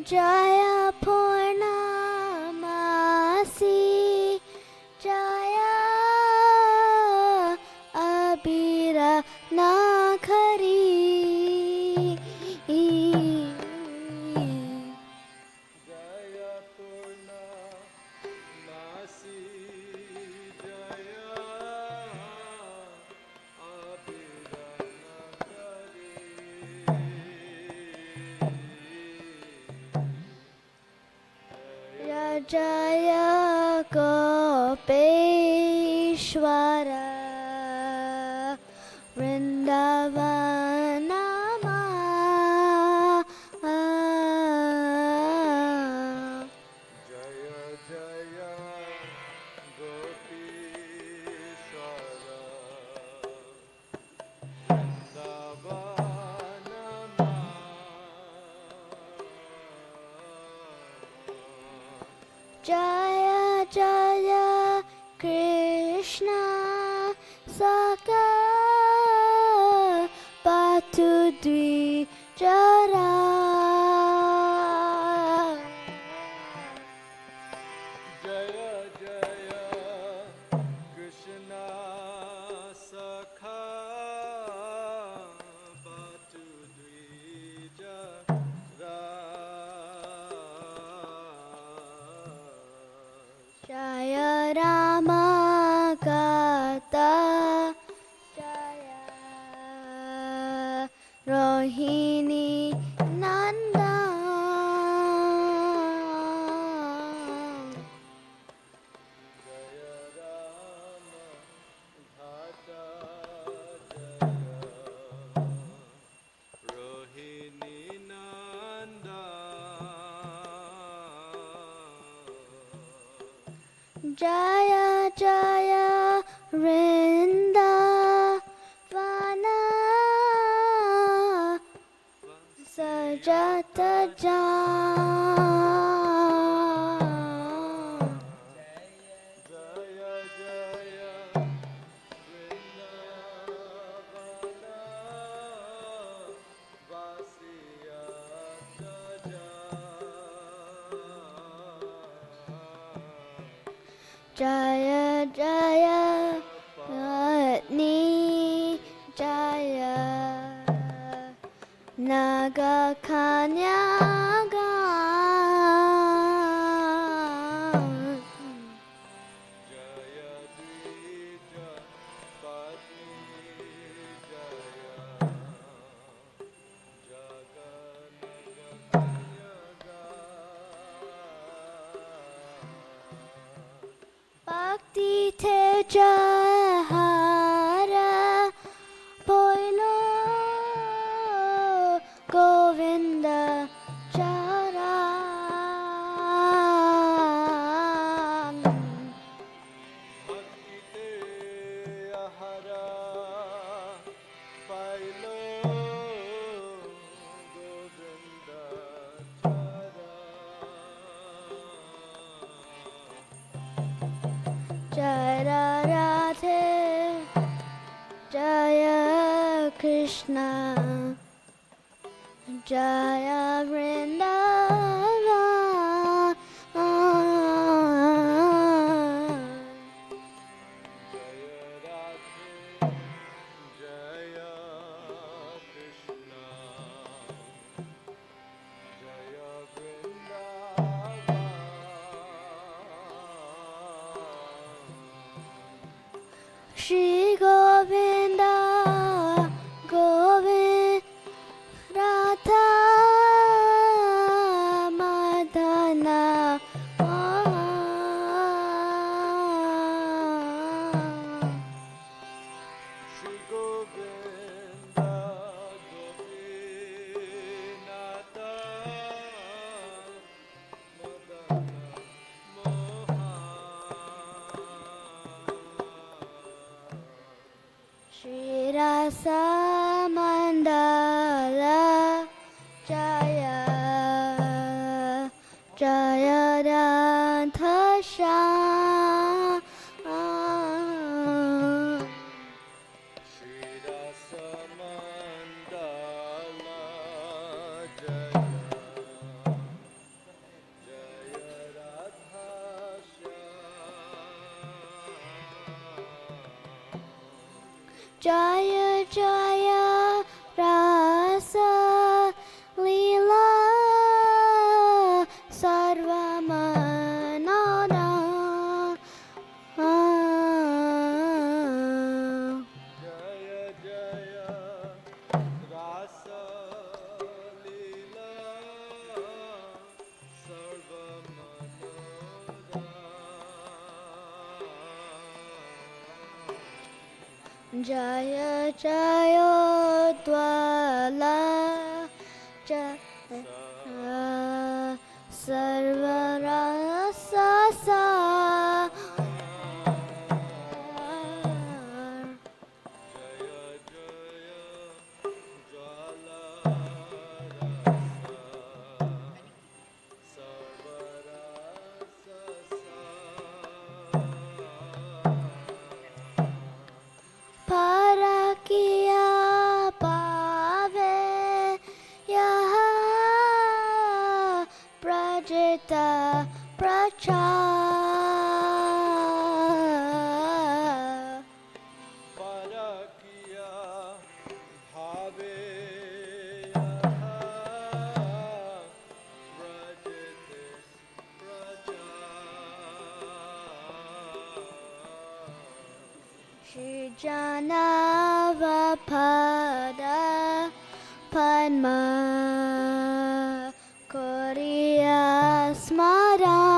Jaya Purnamasi Jaya Abira Nakhari Jaya Gopeshwara Vrindavanama Jaya Jaya Krishna Saka Batu Dvi Jara Jaya Rama Gata Jaya Rohini Nanda Jaya Jaya Vrinda Vana Sajata Jam Jaya Jaya Ratni Jaya Naga Kanyaga Bhakti Teja Hara Poilo Govinda Charan Jaya Radhe Jaya Krishna Jaya Vrindavan Rasamandala Jaya Jaya Radha Shyam Jaya Jaya Rasa Leela Sarvamanana Jaya Jaya Dwala Jaya Sarvarasa Sa Parakiya Pave Yaha Prajita Prachar Shri Janavapada Padma Koriya Smara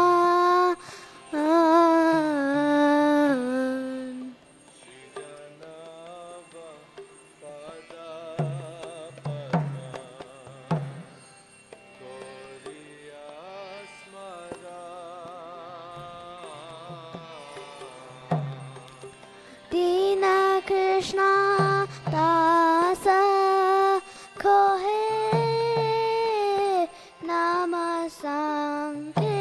Dina Krishna Dasa Kohe Nama Sankirtan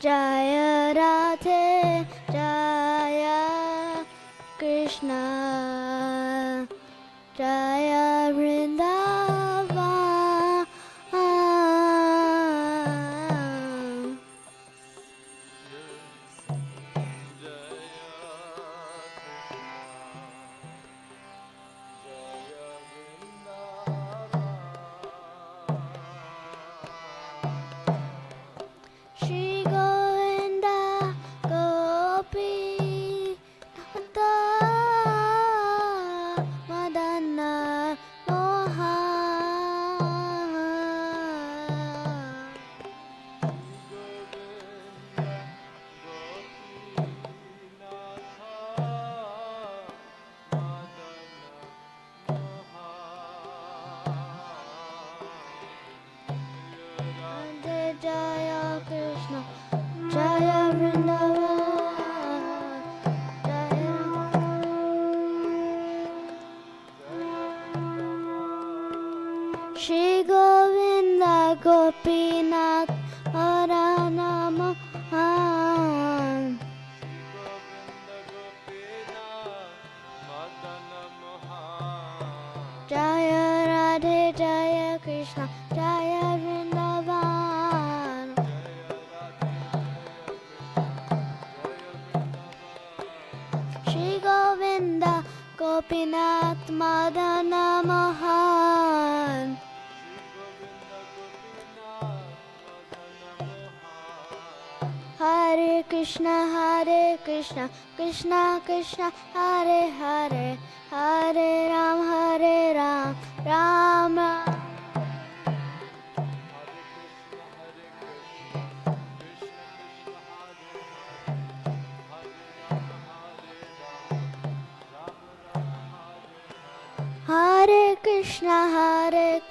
Jaya Radhe Jaya Krishna Jaya Vrindavan Shri Govinda Gopi Nanda Madana Mohan Radhe Jaya Krishna Jaya Vrindavan Jaya Shri Govinda Gopinath Madana Mohan Jaya Radhe Jaya Krishna Jaya Vrindavan Shri Govinda Gopinath Madana Mohan Hare Krishna Krishna Krishna Hare Hare Hare Ram Ram Ram Hare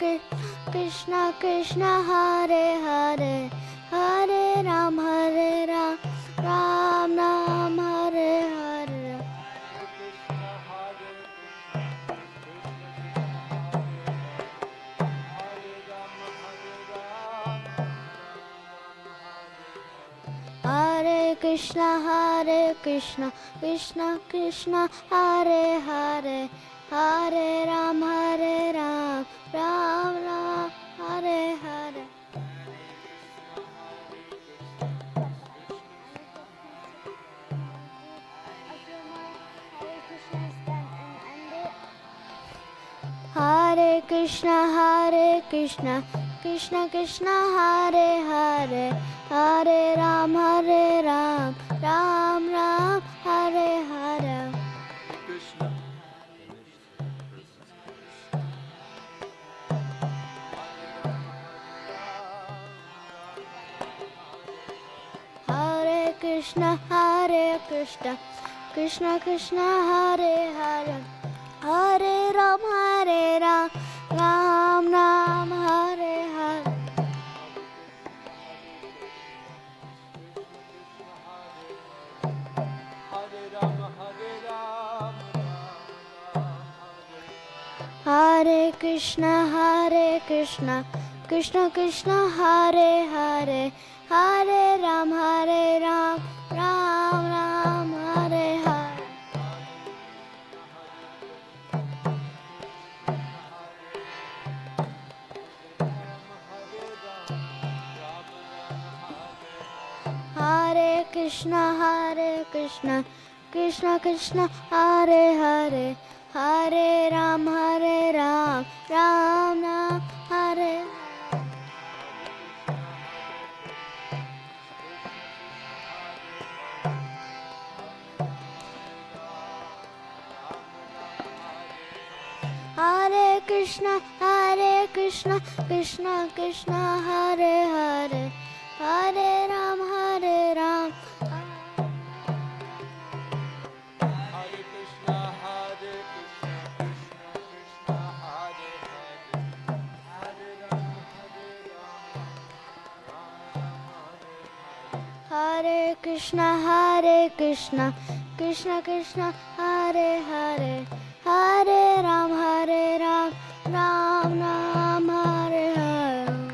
Krishna Krishna Hare Hare, Hare Ram, Ram Ram, Hare Hare. Hare Krishna, Krishna Krishna, Hare Hare, Hare Ram, Ram Ram, Hare Hare. Hare Krishna, Krishna Krishna, Hare Hare, Hare Ram, Ram Ram, Hare Hare. Hare Krishna, Krishna Krishna, Hare Hare, Hare Ram, Ram Ram, Hare Hare. Hare Krishna, Krishna Krishna, Hare Hare, Hare Ram, Ram Ram, Hare Hare. Hare Krishna, Krishna Krishna, Hare Hare, Hare Ram, Ram Ram, Hare Hare. Hare Krishna, Krishna Krishna, Hare Hare, Hare Ram, Hare Krishna, Krishna Krishna, Hare Hare, Hare Ram, Ram Ram, Hare Hare.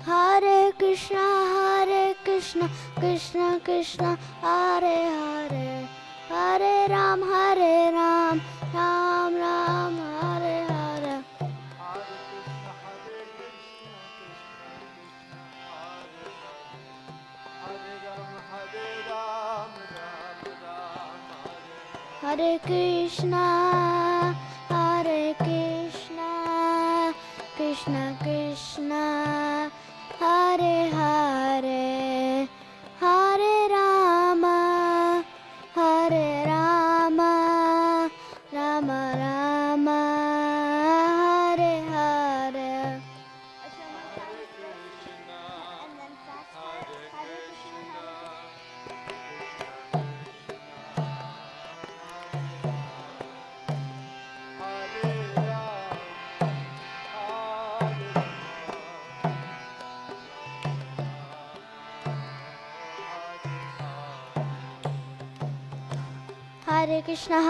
Hare Krishna, Krishna Krishna, Hare Hare, Hare Ram, Ram Ram, Hare Hare. Hare Krishna, Krishna Krishna, Hare Hare, Hare Rama, Rama Rama, Hare Hare.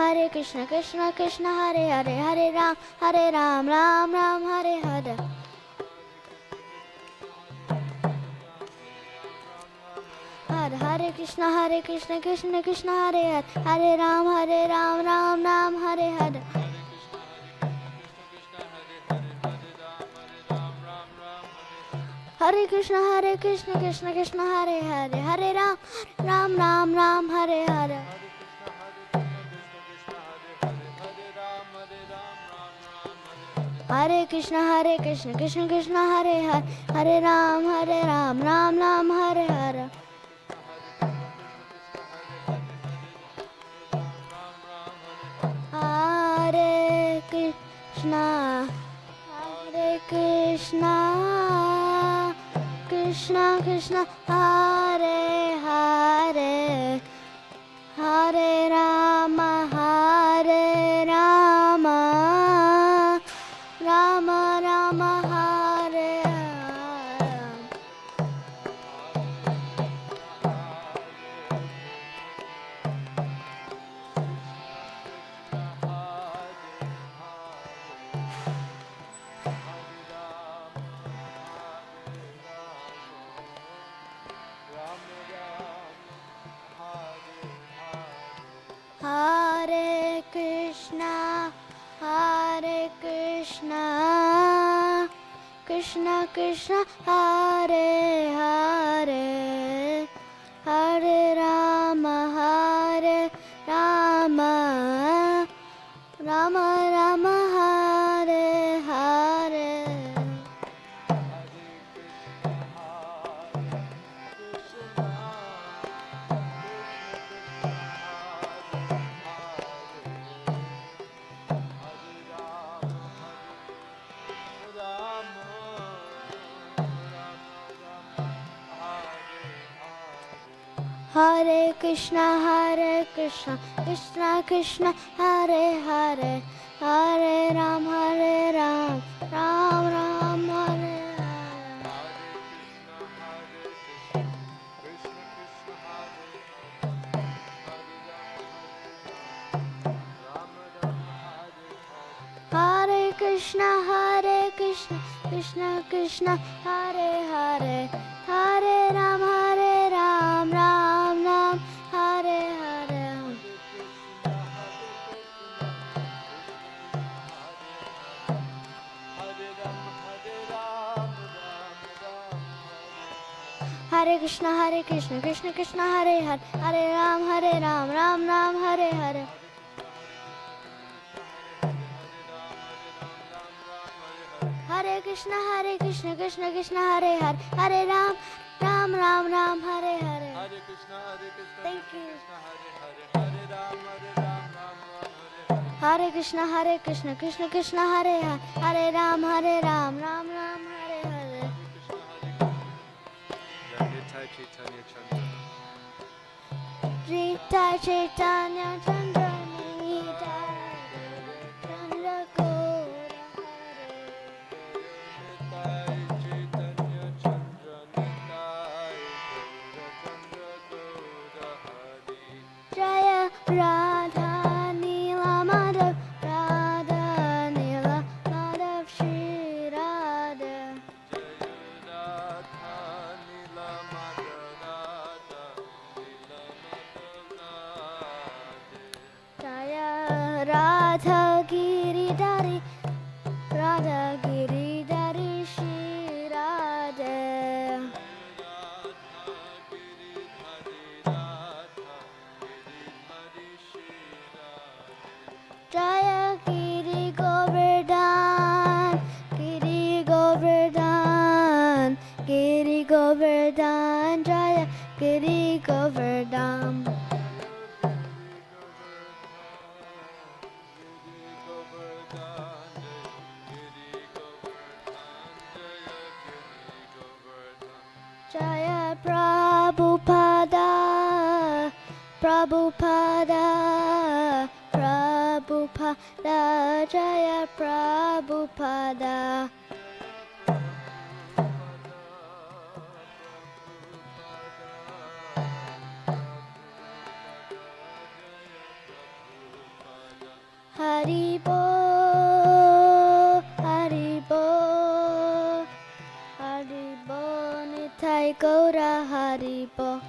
Hare Krishna, Krishna Krishna, Hare Hare, Hare Ram, Ram Ram, Hare Hare. Hare Krishna, Krishna Krishna, Hare Hare, Hare Ram, Ram Ram, Hare Hare. Hare Krishna, Krishna Krishna, Hare Hare, Hare Ram, Ram Ram, Hare Hare. Hare Krishna, Krishna Krishna, Hare Hare, Hare Ram, Ram Ram, Hare Hare. Hare Krishna, Krishna Krishna Krishna Hare Hare Hare Rama Rama Rama Hare Hare. Hare Krishna Krishna Krishna Hare Hare Hare Rama Rama Rama Hare Hare. Hare Krishna Krishna Krishna Hare Hare Hare Ram Ram Ram Hare Hare. Hare Krishna Krishna Krishna Hare Hare Hare Ram Ram Ram Hare Hare. Hare Krishna Krishna Krishna Hare Hare Hare Ram Ram Ram Hare Hare. Hare Krishna Krishna Krishna Hare Hare Hare Ram Ram Hare Hare. Thank you. Hare Krishna Krishna Krishna Hare Hare Hare Ram Ram Ram Hare Hare. Rita Chaitanya Chandra Nita Chandra Jaya Radha Nila Madhav Radha Nila Madhav Shri Radha. Jaya Radha Giridhari Radha Giridhari Shri Radha. Jaya Giri Govardhan Giri Govardhan Giri Govardhan Jaya Giri Govardhan. Jaya Prabhupada Prabhupada Prabhupada Jaya Prabhupada. Haribo Haribo Haribo Nitai Gaura Haribo.